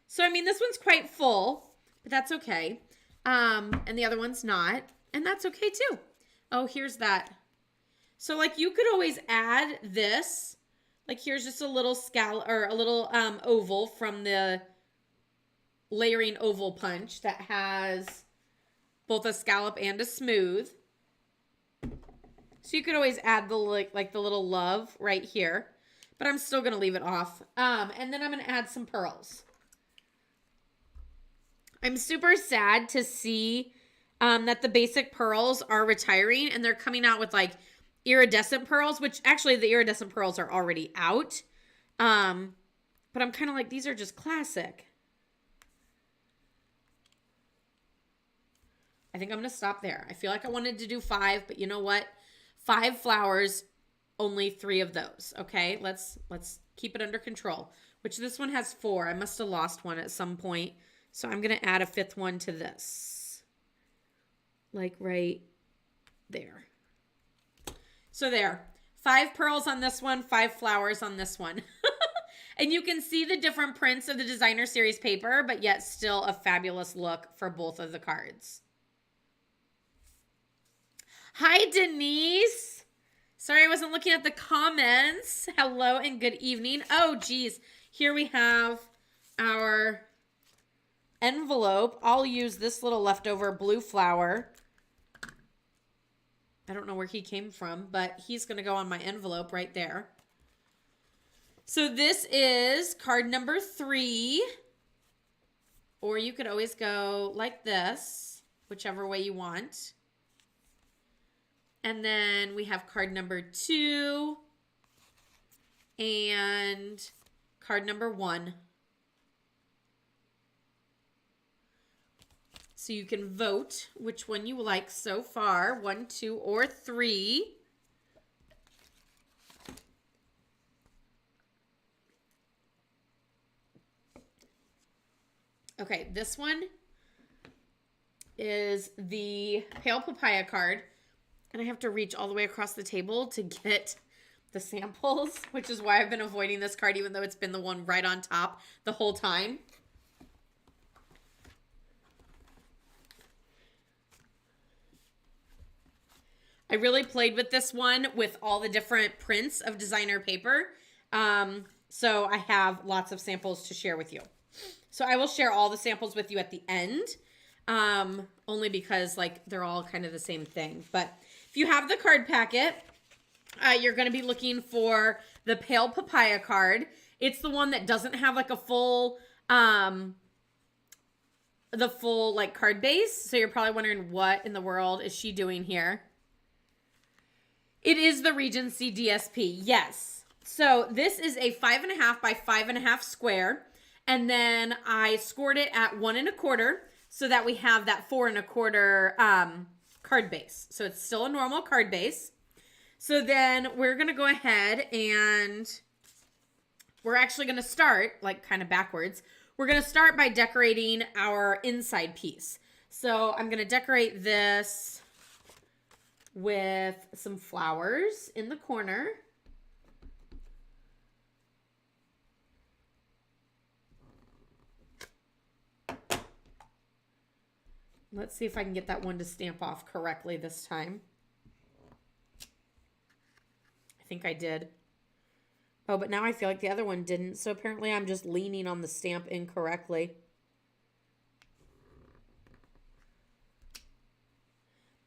So, I mean, this one's quite full, but that's okay. And the other one's not, and that's okay too. Oh, here's that. So, like, you could always add this. Like, here's just a little scallop or a little oval from the layering oval punch that has both a scallop and a smooth. So you could always add the like the little love right here, but I'm still going to leave it off. And then I'm going to add some pearls. I'm super sad to see that the basic pearls are retiring and they're coming out with like iridescent pearls, which actually the iridescent pearls are already out. But I'm kind of like, these are just classic. I think I'm going to stop there. I feel like I wanted to do 5, but you know what? 5 flowers, only 3 of those. Okay, let's keep it under control. Which this one has 4. I must have lost one at some point. So I'm going to add a 5th one to this. Like right there. So there. 5 pearls on this one, 5 flowers on this one. And you can see the different prints of the designer series paper, but yet still a fabulous look for both of the cards. Hi, Denise. Sorry, I wasn't looking at the comments. Hello and good evening. Oh, geez. Here we have our envelope. I'll use this little leftover blue flower. I don't know where he came from, but he's going to go on my envelope right there. So this is card number 3. Or you could always go like this, whichever way you want. And then we have card number 2 and card number 1. So you can vote which one you like so far, 1, 2, or 3. Okay, this one is the Pale Papaya card. And I have to reach all the way across the table to get the samples, which is why I've been avoiding this card, even though it's been the one right on top the whole time. I really played with this one with all the different prints of designer paper. So I have lots of samples to share with you. So I will share all the samples with you at the end, only because like they're all kind of the same thing. But if you have the card packet, you're going to be looking for the Pale Papaya card. It's the one that doesn't have like a full, the full like card base. So you're probably wondering what in the world is she doing here? It is the Regency DSP. Yes. So this is a 5.5 by 5.5 square. And then I scored it at 1 1/4 so that we have that 4 1/4 card base. So it's still a normal card base. So then we're going to go ahead and we're actually going to start like kind of backwards. We're going to start by decorating our inside piece. So I'm going to decorate this with some flowers in the corner. Let's see if I can get that one to stamp off correctly this time. I think I did. Oh, but now I feel like the other one didn't. So apparently I'm just leaning on the stamp incorrectly.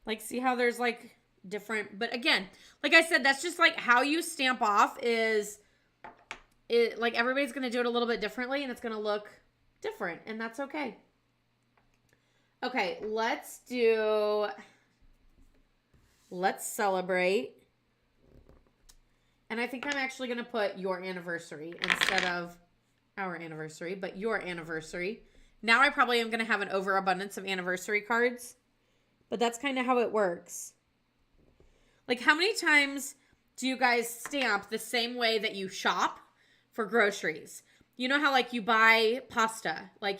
Like, see how there's like different, but again, like I said, that's just like how you stamp off is it like everybody's going to do it a little bit differently and it's going to look different and that's okay. Okay, let's celebrate. And I think I'm actually going to put your anniversary instead of our anniversary, but your anniversary. Now I probably am going to have an overabundance of anniversary cards, but that's kind of how it works. Like, how many times do you guys stamp the same way that you shop for groceries? You know how, like, you buy pasta, like,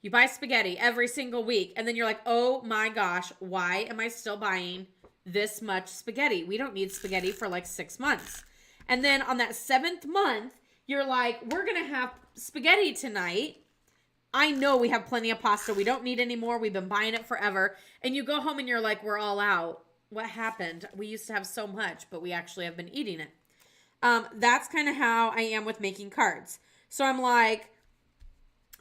You buy spaghetti every single week. And then you're like, oh my gosh, why am I still buying this much spaghetti? We don't need spaghetti for like 6 months. And then on that 7th month, you're like, we're going to have spaghetti tonight. I know we have plenty of pasta. We don't need any more. We've been buying it forever. And you go home and you're like, we're all out. What happened? We used to have so much, but we actually have been eating it. That's kind of how I am with making cards. So I'm like,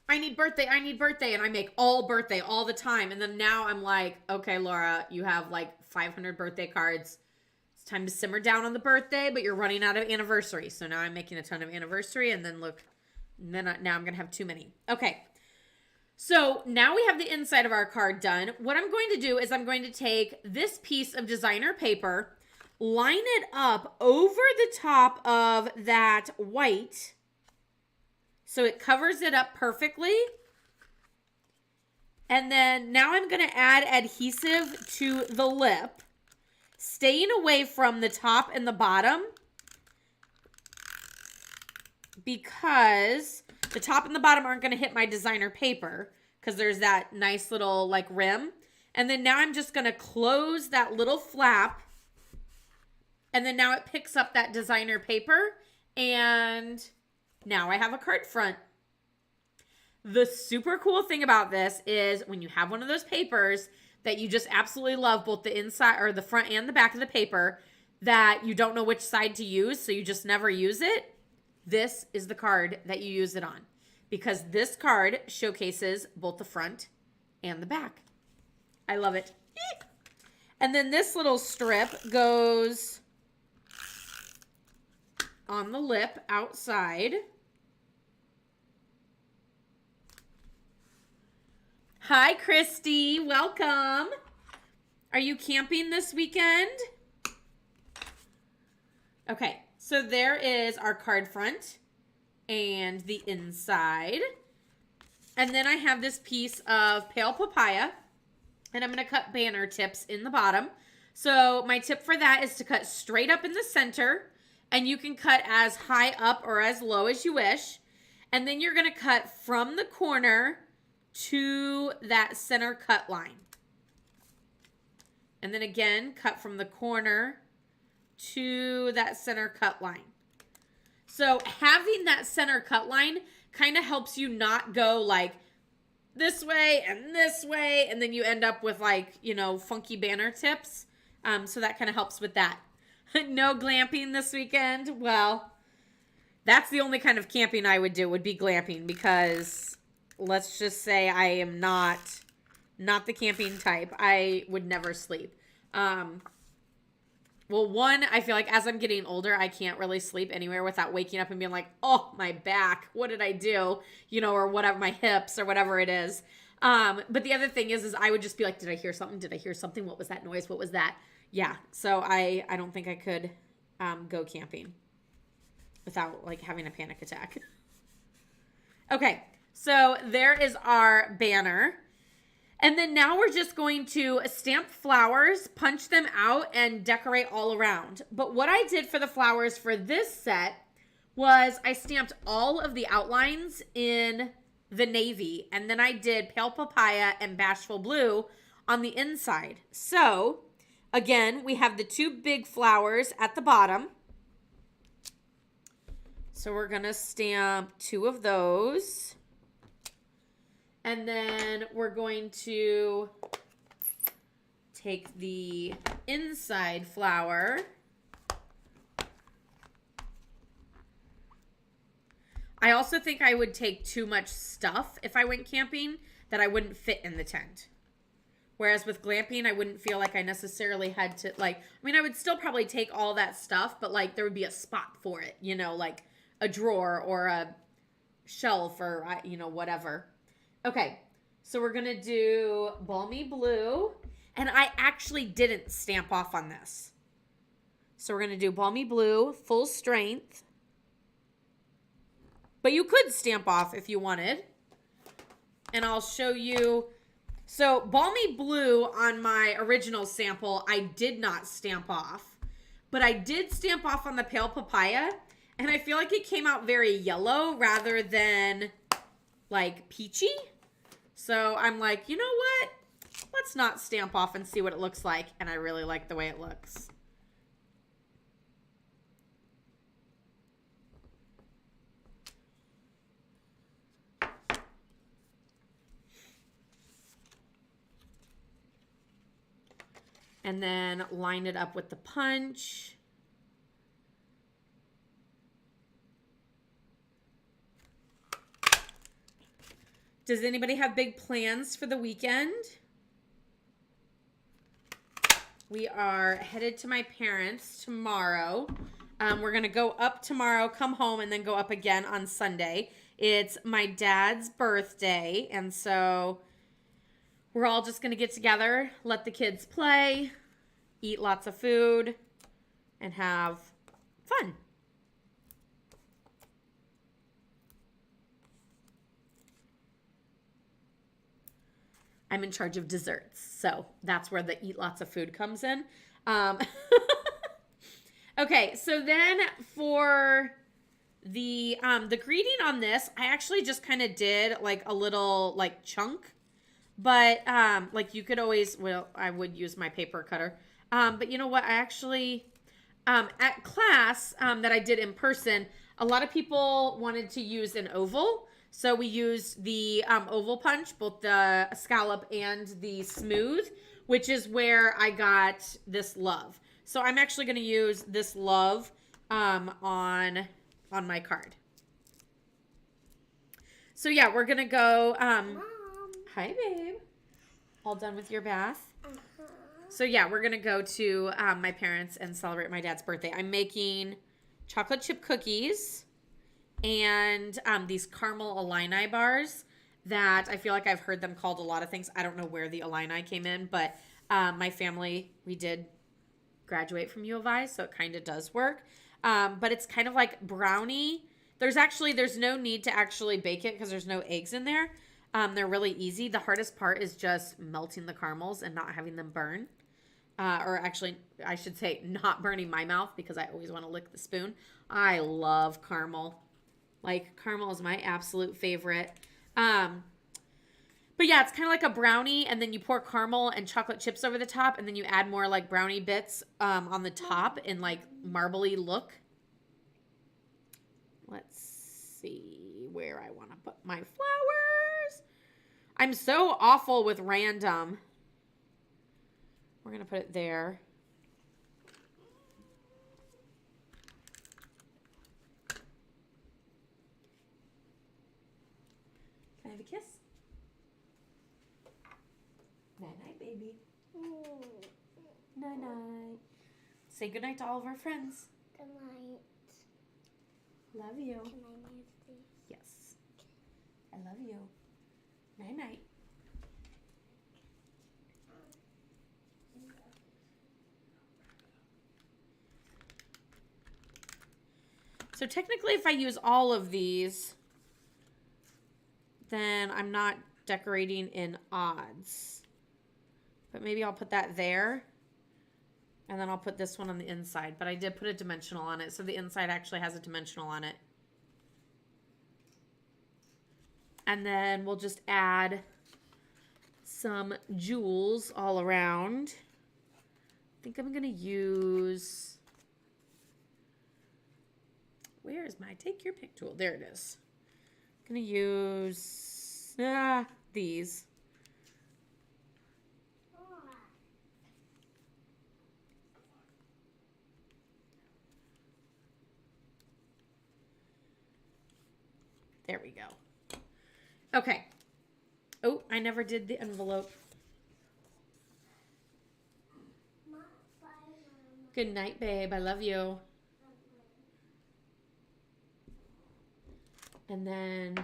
I need birthday. And I make all birthday all the time. And then now I'm like, okay, Laura, you have like 500 birthday cards. It's time to simmer down on the birthday, but you're running out of anniversary. So now I'm making a ton of anniversary. And then look, now I'm going to have too many. Okay. So now we have the inside of our card done. What I'm going to do is I'm going to take this piece of designer paper, line it up over the top of that white so it covers it up perfectly. And then now I'm going to add adhesive to the lip, staying away from the top and the bottom because the top and the bottom aren't going to hit my designer paper because there's that nice little like rim. And then now I'm just going to close that little flap. And then now it picks up that designer paper. And now I have a card front. The super cool thing about this is when you have one of those papers that you just absolutely love, both the inside or the front and the back of the paper, that you don't know which side to use, so you just never use it. This is the card that you use it on because this card showcases both the front and the back. I love it. And then this little strip goes on the lip outside. Hi, Christy. Welcome. Are you camping this weekend? Okay. So there is our card front and the inside. And then I have this piece of pale papaya. And I'm going to cut banner tips in the bottom. So my tip for that is to cut straight up in the center. And you can cut as high up or as low as you wish. And then you're going to cut from the corner to that center cut line. And then again, cut from the corner to that center cut line. So having that center cut line kind of helps you not go like this way, and then you end up with like, you know, funky banner tips. So that kind of helps with that. No glamping this weekend. Well, that's the only kind of camping I would do would be glamping because let's just say I am not the camping type. I would never sleep. Well, one, I feel like as I'm getting older, I can't really sleep anywhere without waking up and being like, oh, my back, what did I do? You know, or whatever, my hips or whatever it is. But the other thing is I would just be like, did I hear something? Did I hear something? What was that noise? What was that? Yeah. So I don't think I could go camping without like having a panic attack. Okay. So there is our banner. And then now we're just going to stamp flowers, punch them out, and decorate all around. But what I did for the flowers for this set was I stamped all of the outlines in the navy. And then I did pale papaya and bashful blue on the inside. So, again, we have the two big flowers at the bottom. So we're going to stamp 2 of those. And then we're going to take the inside flower. I also think I would take too much stuff if I went camping that I wouldn't fit in the tent. Whereas with glamping, I wouldn't feel like I necessarily had to, like, I mean, I would still probably take all that stuff, but like there would be a spot for it, you know, like a drawer or a shelf or, you know, whatever. Okay, so we're going to do Balmy Blue. And I actually didn't stamp off on this. So we're going to do Balmy Blue, full strength. But you could stamp off if you wanted. And I'll show you. So Balmy Blue on my original sample, I did not stamp off. But I did stamp off on the pale papaya. And I feel like it came out very yellow rather than like peachy. So I'm like, you know what? Let's not stamp off and see what it looks like. And I really like the way it looks. And then line it up with the punch. Does anybody have big plans for the weekend? We are headed to my parents tomorrow. We're going to go up tomorrow, come home, and then go up again on Sunday. It's my dad's birthday, and so we're all just going to get together, let the kids play, eat lots of food, and have fun. I'm in charge of desserts, so that's where the eat lots of food comes in. Okay, so then for the greeting on this, I actually just kind of did like a little like chunk, but like you could always, well, I would use my paper cutter, but you know what? I actually at class that I did in person, a lot of people wanted to use an oval. So we used the oval punch, both the scallop and the smooth, which is where I got this love. So I'm actually going to use this love on my card. So yeah, we're going to go. Hi, babe. All done with your bath? Uh-huh. So yeah, we're going to go to my parents and celebrate my dad's birthday. I'm making chocolate chip cookies and these caramel Illini bars that I feel like I've heard them called a lot of things. I don't know where the Illini came in, but my family, we did graduate from U of I, so it kind of does work. But it's kind of like brownie. There's no need to actually bake it because there's no eggs in there. They're really easy. The hardest part is just melting the caramels and not having them burn. Or actually, I should say not burning my mouth because I always want to lick the spoon. I love caramel. Like, caramel is my absolute favorite. But yeah, it's kind of like a brownie, and then you pour caramel and chocolate chips over the top, and then you add more like brownie bits on the top in like marbly look. Let's see where I want to put my flowers. I'm so awful with random. We're going to put it there. Can I have a kiss? Night-night, baby. Night-night. Say goodnight to all of our friends. Good night. Love you. Can I move this? Yes. I love you. Night-night. So technically, if I use all of these, then I'm not decorating in odds. But maybe I'll put that there. And then I'll put this one on the inside. But I did put a dimensional on it, so the inside actually has a dimensional on it. And then we'll just add some jewels all around. I think I'm going to use... Where is my take your pick tool? There it is. I'm going to use these. There we go. Okay. Oh, I never did the envelope. Good night, babe. I love you. And then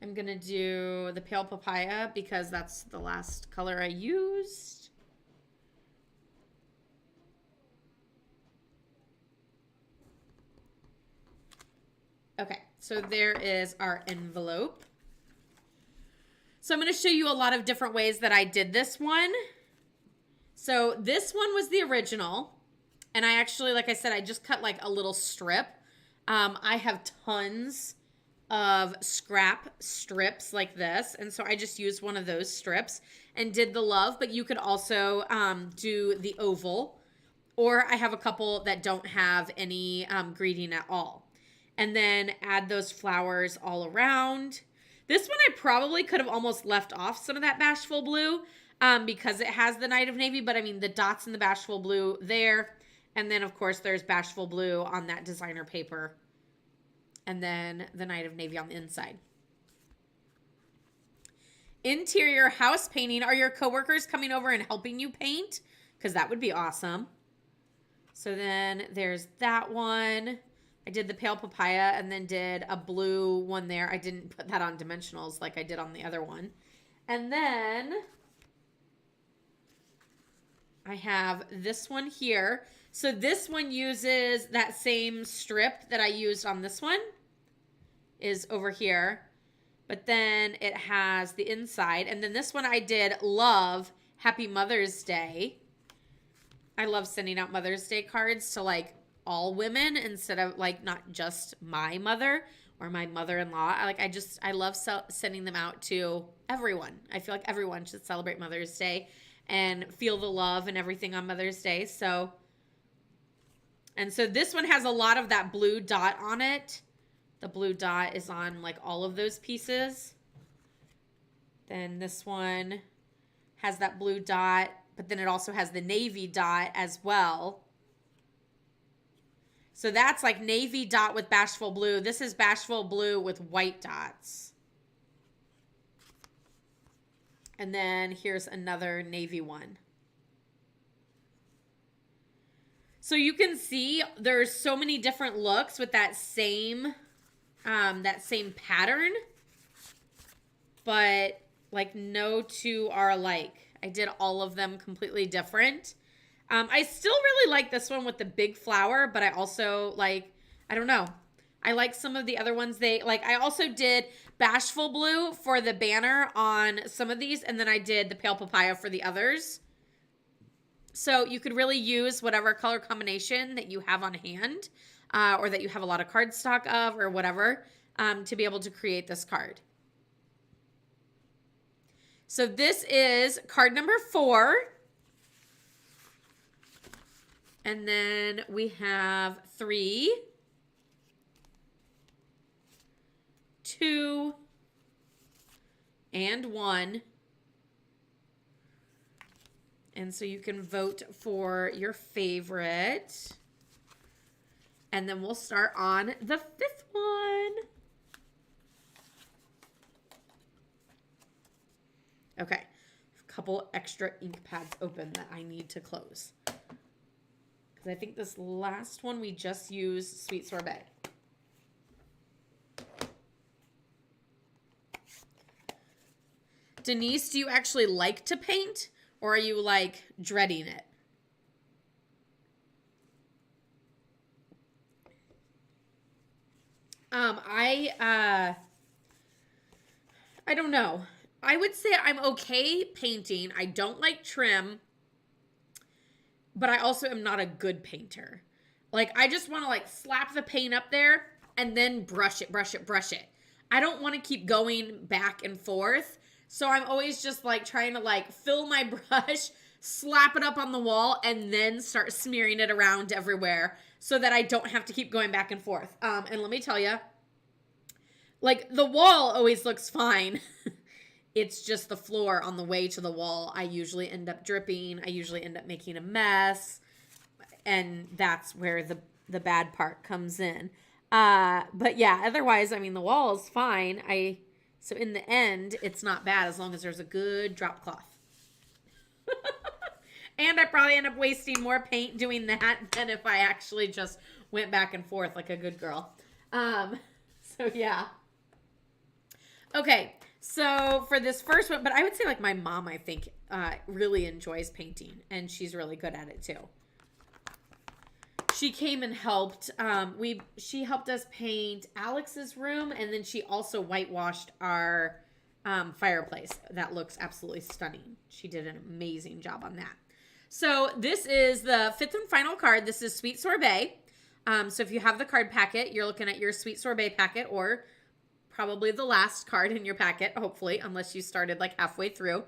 I'm going to do the pale papaya because that's the last color I used. Okay, so there is our envelope. So I'm going to show you a lot of different ways that I did this one. So this one was the original. And I actually, like I said, I just cut like a little strip. I have tons of scrap strips like this. And so I just used one of those strips and did the love, but you could also do the oval, or I have a couple that don't have any greeting at all. And then add those flowers all around. This one I probably could have almost left off some of that Bashful Blue because it has the Night of Navy, but I mean the dots in the Bashful Blue there. And then of course there's Bashful Blue on that designer paper. And then the Night of Navy on the inside. Interior house painting. Are your coworkers coming over and helping you paint? Because that would be awesome. So then there's that one. I did the pale papaya and then did a blue one there. I didn't put that on dimensionals like I did on the other one. And then I have this one here. So this one uses that same strip that I used on this one. Is over here. But then it has the inside. And then this one I did love Happy Mother's Day. I love sending out Mother's Day cards to like all women instead of like not just my mother or my mother-in-law. I love sending them out to everyone. I feel like everyone should celebrate Mother's Day and feel the love and everything on Mother's Day. So this one has a lot of that blue dot on it. The blue dot is on like all of those pieces. Then this one has that blue dot, but then it also has the navy dot as well. So that's like navy dot with Bashful Blue. This is Bashful Blue with white dots. And then here's another navy one. So you can see there's so many different looks with that same pattern, but like no two are alike. I did all of them completely different. I still really like this one with the big flower, but I also like, I don't know. I like some of the other ones. I also did Bashful Blue for the banner on some of these, and then I did the pale papaya for the others. So you could really use whatever color combination that you have on hand, or that you have a lot of cardstock of or whatever, to be able to create this card. So this is card number 4. And then we have 3, 2, and 1. And so you can vote for your favorite. And then we'll start on the 5th one. Okay. A couple extra ink pads open that I need to close. Because I think this last one we just used Sweet Sorbet. Denise, do you actually like to paint? Or are you like dreading it? I don't know. I would say I'm okay painting. I don't like trim, but I also am not a good painter. Like, I just want to like slap the paint up there and then brush it. I don't want to keep going back and forth. So I'm always just like trying to like fill my brush, slap it up on the wall, and then start smearing it around everywhere so that I don't have to keep going back and forth. And let me tell you, like the wall always looks fine. It's just the floor on the way to the wall. I usually end up dripping. I usually end up making a mess. And that's where the bad part comes in. But yeah, otherwise, I mean, the wall is fine. So in the end, it's not bad as long as there's a good drop cloth. And I probably end up wasting more paint doing that than if I actually just went back and forth like a good girl. So yeah. Okay, so for this first one, but I would say like my mom, I think, really enjoys painting, and she's really good at it too. She came and helped. She helped us paint Alex's room, and then she also whitewashed our fireplace. That looks absolutely stunning. She did an amazing job on that. So this is the 5th and final card. This is Sweet Sorbet. So if you have the card packet, you're looking at your Sweet Sorbet packet, or probably the last card in your packet, hopefully, unless you started like halfway through,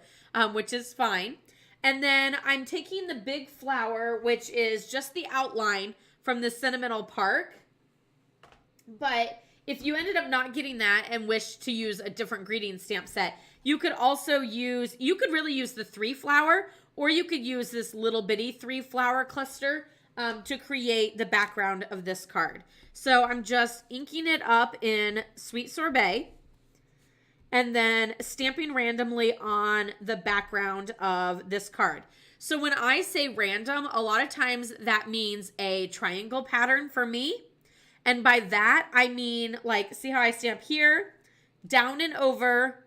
which is fine. And then I'm taking the big flower, which is just the outline from the Sentimental Park. But if you ended up not getting that and wish to use a different greeting stamp set, you could also use, you could really use the 3-flower, or you could use this little bitty 3-flower cluster to create the background of this card. So I'm just inking it up in Sweet Sorbet and then stamping randomly on the background of this card. So when I say random, a lot of times that means a triangle pattern for me. And by that, I mean, like, see how I stamp here, down and over,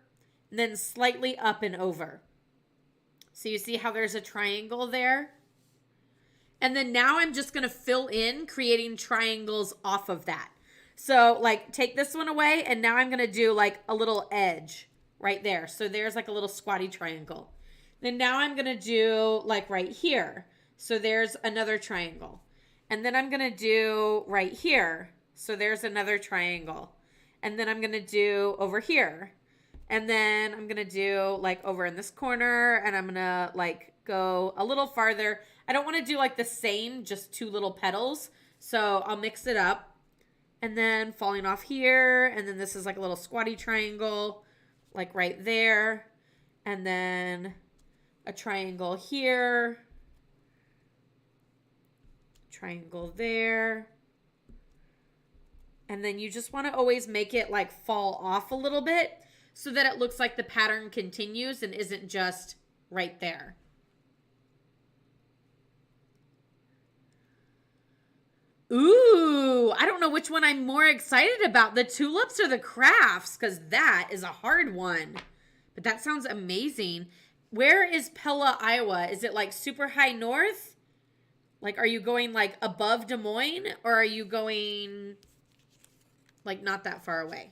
and then slightly up and over. So you see how there's a triangle there? And then now I'm just going to fill in creating triangles off of that. So like take this one away and now I'm going to do like a little edge right there. So there's like a little squatty triangle. Then now I'm going to do like right here. So there's another triangle. And then I'm going to do right here. So there's another triangle. And then I'm going to do over here. And then I'm going to do like over in this corner and I'm going to like go a little farther. I don't want to do like the same, just 2 little petals. So I'll mix it up. And then falling off here. And then this is like a little squatty triangle, like right there. And then a triangle here. Triangle there. And then you just want to always make it like fall off a little bit so that it looks like the pattern continues and isn't just right there. Ooh, I don't know which one I'm more excited about, the tulips or the crafts, because that is a hard one. But that sounds amazing. Where is Pella, Iowa? Is it like super high north? Like, are you going like above Des Moines or are you going like not that far away?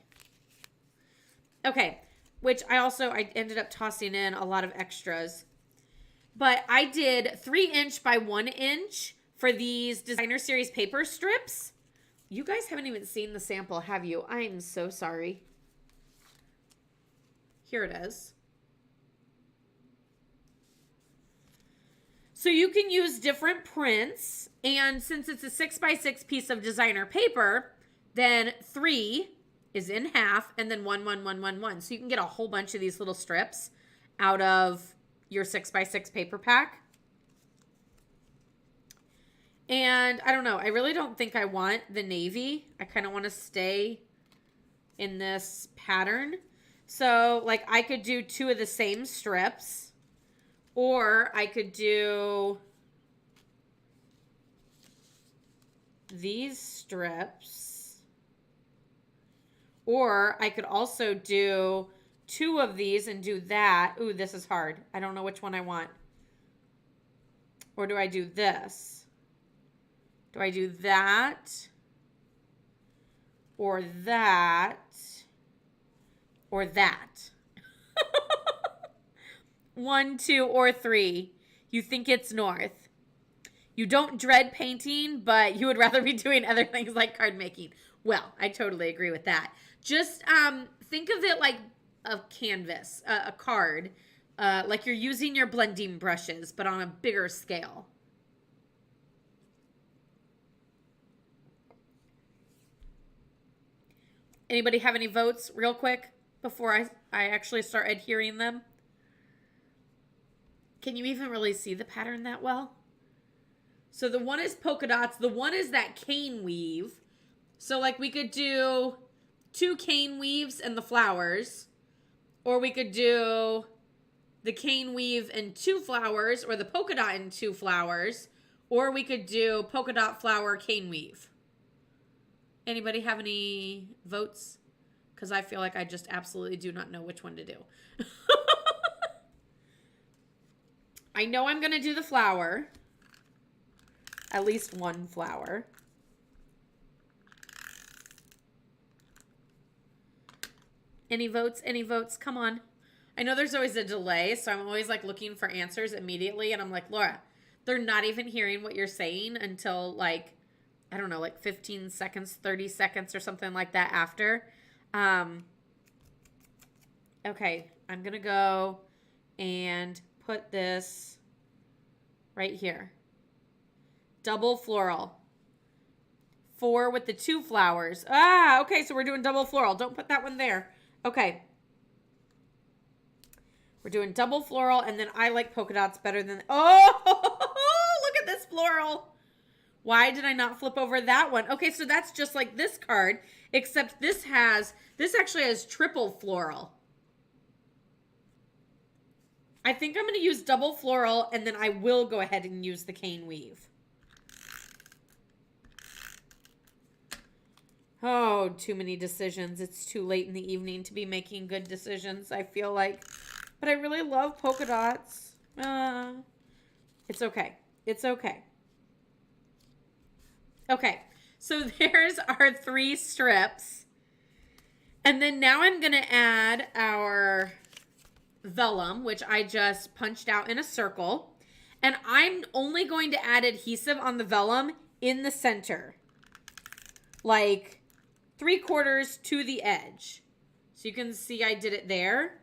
Okay, which I ended up tossing in a lot of extras. But I did 3" by 1" for these Designer Series paper strips. You guys haven't even seen the sample, have you? I'm so sorry. Here it is. So you can use different prints. And since it's a 6x6 piece of designer paper, then 3 is in half and then 1, 1, 1, 1, 1. So you can get a whole bunch of these little strips out of your 6x6 paper pack. And I don't know. I really don't think I want the navy. I kind of want to stay in this pattern. So like I could do 2 of the same strips. Or I could do these strips. Or I could also do 2 of these and do that. Ooh, this is hard. I don't know which one I want. Or do I do this? Do I do that? Or that? Or that? 1, 2, or 3. You think it's north. You don't dread painting, but you would rather be doing other things like card making. Well, I totally agree with that. Just think of it like a canvas, a card, like you're using your blending brushes, but on a bigger scale. Anybody have any votes real quick before I actually start adhering them? Can you even really see the pattern that well? So the one is polka dots. The one is that cane weave. So like we could do 2 cane weaves and the flowers. Or we could do the cane weave and 2 flowers, or the polka dot and 2 flowers. Or we could do polka dot, flower, cane weave. Anybody have any votes? Because I feel like I just absolutely do not know which one to do. I know I'm going to do the flower. At least 1 flower. Any votes? Any votes? Come on. I know there's always a delay, so I'm always like looking for answers immediately. And I'm like, Laura, they're not even hearing what you're saying until like, I don't know, like 15 seconds, 30 seconds or something like that after. Okay, I'm going to go and put this right here. Double floral. 4 with the 2 flowers. Ah, okay, so we're doing double floral. Don't put that one there. Okay. We're doing double floral, and then I like polka dots better than... Oh, look at this floral. Why did I not flip over that one? Okay, so that's just like this card, except this actually has triple floral. I think I'm going to use double floral, and then I will go ahead and use the cane weave. Oh, too many decisions. It's too late in the evening to be making good decisions, I feel like. But I really love polka dots. It's okay. It's okay. Okay, so there's our 3 strips. And then now I'm going to add our vellum, which I just punched out in a circle. And I'm only going to add adhesive on the vellum in the center. Like 3/4 to the edge. So you can see I did it there.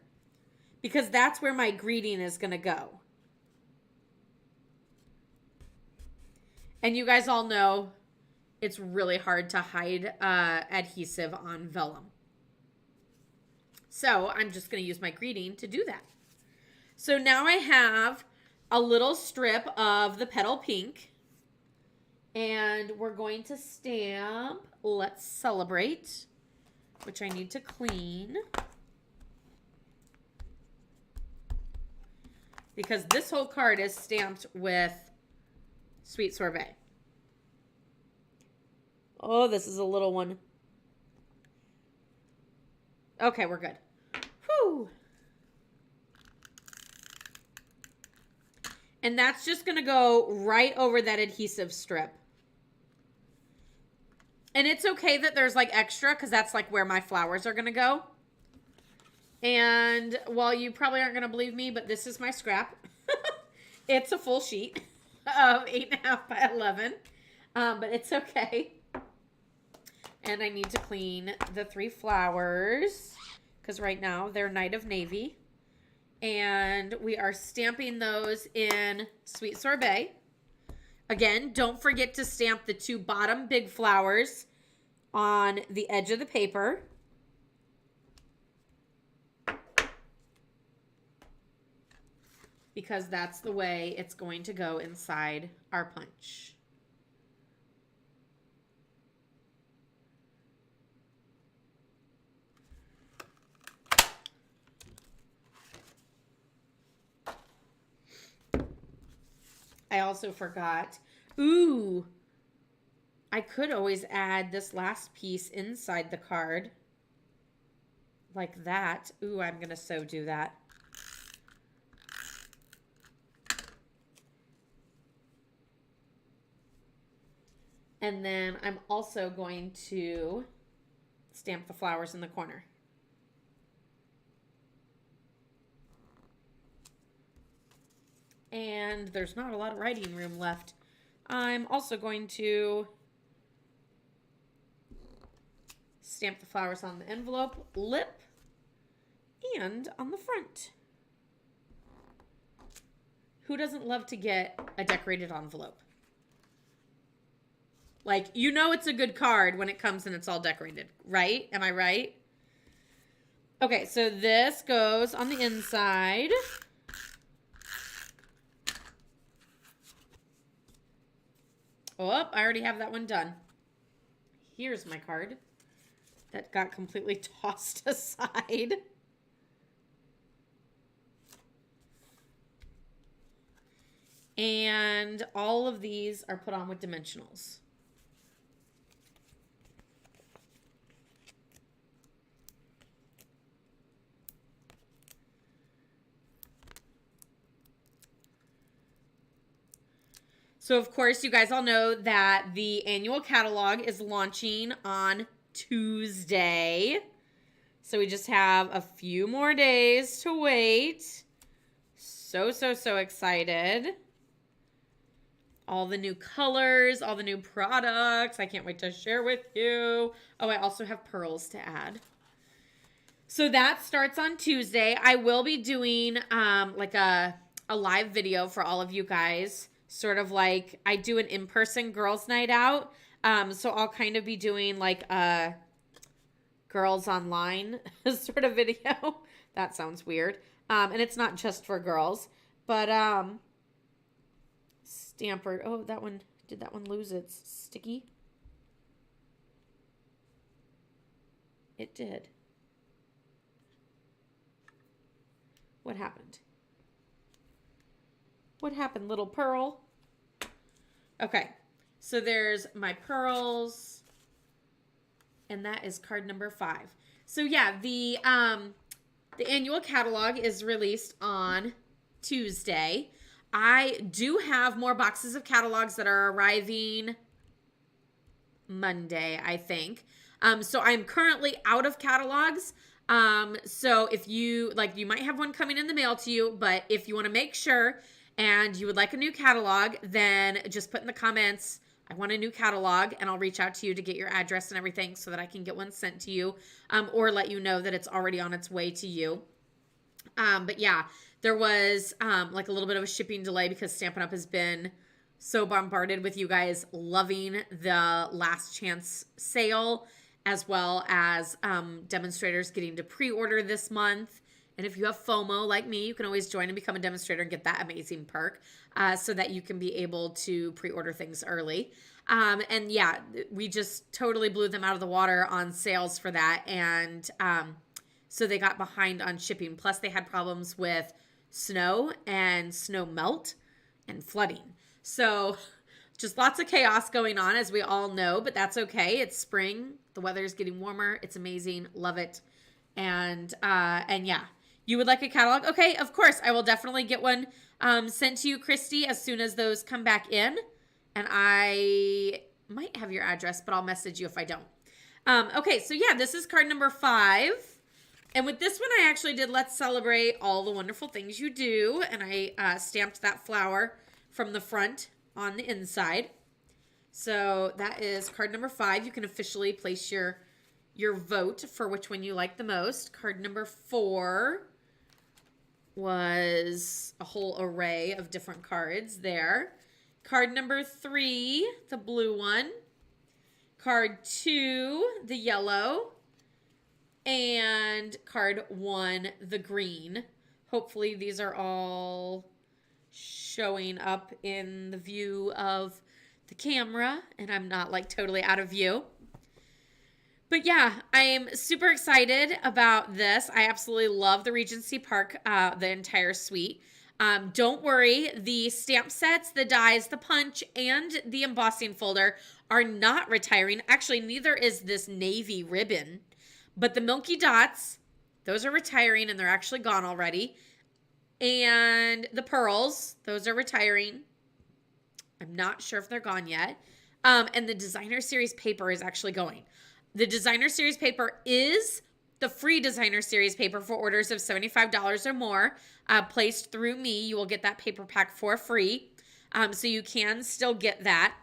Because that's where my greeting is going to go. And you guys all know it's really hard to hide adhesive on vellum. So I'm just going to use my greeting to do that. So now I have a little strip of the petal pink. And we're going to stamp Let's Celebrate, which I need to clean. Because this whole card is stamped with Sweet Sorbet. Oh, this is a little one. Okay, we're good. Whew. And that's just going to go right over that adhesive strip. And it's okay that there's like extra because that's like where my flowers are going to go. And well, you probably aren't going to believe me, but this is my scrap. It's a full sheet of 8.5 by 11. But it's okay. And I need to clean the 3 flowers because right now they're Night of Navy. And we are stamping those in Sweet Sorbet. Again, don't forget to stamp the 2 bottom big flowers on the edge of the paper. Because that's the way it's going to go inside our punch. I also forgot. Ooh. I could always add this last piece inside the card. Like that. Ooh, I'm going to so do that. And then I'm also going to stamp the flowers in the corner. And there's not a lot of writing room left. I'm also going to stamp the flowers on the envelope, lip, and on the front. Who doesn't love to get a decorated envelope? Like, you know it's a good card when it comes and it's all decorated, right? Am I right? Okay, so this goes on the inside. Oh, I already have that one done. Here's my card that got completely tossed aside. And all of these are put on with dimensionals. So, of course, you guys all know that the annual catalog is launching on Tuesday. So we just have a few more days to wait. So excited. All the new colors, all the new products. I can't wait to share with you. Oh, I also have pearls to add. So that starts on Tuesday. I will be doing like a live video for all of you guys, sort of like I do an in-person girls' night out. So I'll kind of be doing like a girls online sort of video. That sounds weird. And it's not just for girls, but Stamper. Oh, that one, did that one lose its sticky? It did. What happened? What happened, little pearl? Okay, so there's my pearls, and that is card number 5. So yeah, the annual catalog is released on Tuesday. I do have more boxes of catalogs that are arriving Monday, I think. So I'm currently out of catalogs. So if you like, you might have one coming in the mail to you, but if you want to make sure and you would like a new catalog, then just put in the comments, I want a new catalog, and I'll reach out to you to get your address and everything so that I can get one sent to you, or let you know that it's already on its way to you. But yeah, there was like a little bit of a shipping delay because Stampin' Up! Has been so bombarded with you guys loving the last chance sale, as well as demonstrators getting to pre-order this month. And if you have FOMO like me, you can always join and become a demonstrator and get that amazing perk so that you can be able to pre-order things early. And yeah, we just totally blew them out of the water on sales for that. And so they got behind on shipping. Plus they had problems with snow and snow melt and flooding. So just lots of chaos going on, as we all know, but that's okay. It's spring. The weather is getting warmer. It's amazing. Love it. And yeah, you would like a catalog? Okay, of course. I will definitely get one sent to you, Christy, as soon as those come back in. And I might have your address, but I'll message you if I don't. Okay, so yeah, this is card number 5. And with this one, I actually did Let's Celebrate All the Wonderful Things You Do. And I stamped that flower from the front on the inside. So that is card number 5. You can officially place your vote for which one you like the most. Card number 4 was a whole array of different cards there. Card number 3, the blue one. Card 2, the yellow. And card 1, the green. Hopefully these are all showing up in the view of the camera and I'm not like totally out of view. But yeah, I am super excited about this. I absolutely love the Regency Park, the entire suite. Don't worry, the stamp sets, the dies, the punch, and the embossing folder are not retiring. Actually, neither is this navy ribbon. But the Milky Dots, those are retiring and they're actually gone already. And the pearls, those are retiring. I'm not sure if they're gone yet. And the Designer Series paper is actually going. The Designer Series paper is the free Designer Series paper for orders of $75 or more placed through me. You will get that paper pack for free. So you can still get that.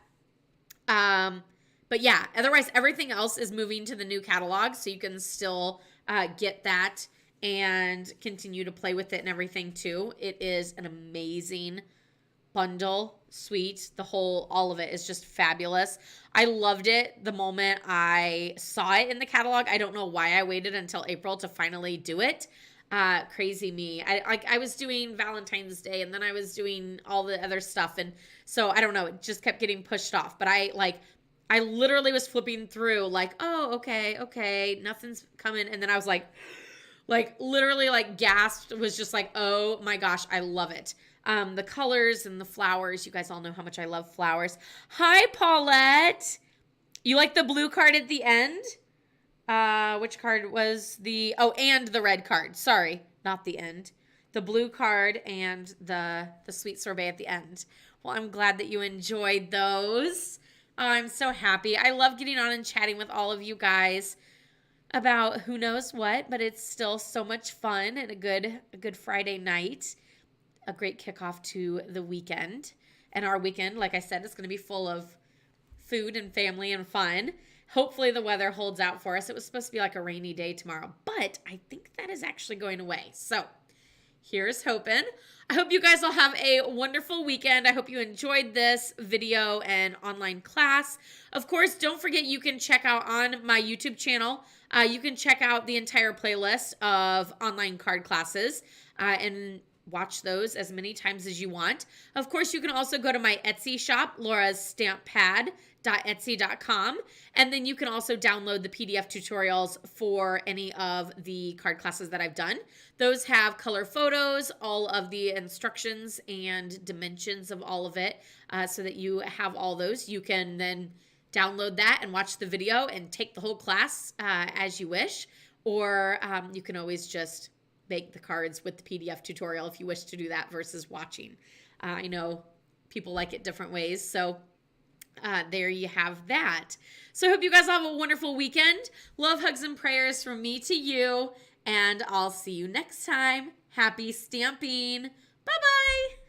But yeah, otherwise everything else is moving to the new catalog. So you can still get that and continue to play with it and everything too. It is an amazing bundle, suite. All of it is just fabulous. I loved it the moment I saw it in the catalog. I don't know why I waited until April to finally do it. Crazy me. I was doing Valentine's Day and then I was doing all the other stuff. And so I don't know, it just kept getting pushed off. But I literally was flipping through like, oh, okay, nothing's coming. And then I was like literally like gasped, was just like, oh my gosh, I love it. The colors and the flowers. You guys all know how much I love flowers. Hi, Paulette. You like the blue card at the end? Which card was and the red card. Sorry, not the end. The blue card and the sweet sorbet at the end. Well, I'm glad that you enjoyed those. Oh, I'm so happy. I love getting on and chatting with all of you guys about who knows what, but it's still so much fun and a good Friday night. A great kickoff to the weekend. And our weekend, like I said, is going to be full of food and family and fun. Hopefully the weather holds out for us. It was supposed to be like a rainy day tomorrow, but I think that is actually going away. So here's hoping. I hope you guys will have a wonderful weekend. I hope you enjoyed this video and online class. Of course, don't forget you can check out on my YouTube channel. You can check out the entire playlist of online card classes and watch those as many times as you want. Of course, you can also go to my Etsy shop, LaurasStampPad.etsy.com, and then you can also download the PDF tutorials for any of the card classes that I've done. Those have color photos, all of the instructions and dimensions of all of it, so that you have all those. You can then download that and watch the video and take the whole class as you wish, or you can always just make the cards with the PDF tutorial if you wish to do that versus watching. I know people like it different ways, so there you have that. So I hope you guys have a wonderful weekend. Love, hugs, and prayers from me to you, and I'll see you next time. Happy stamping. Bye-bye.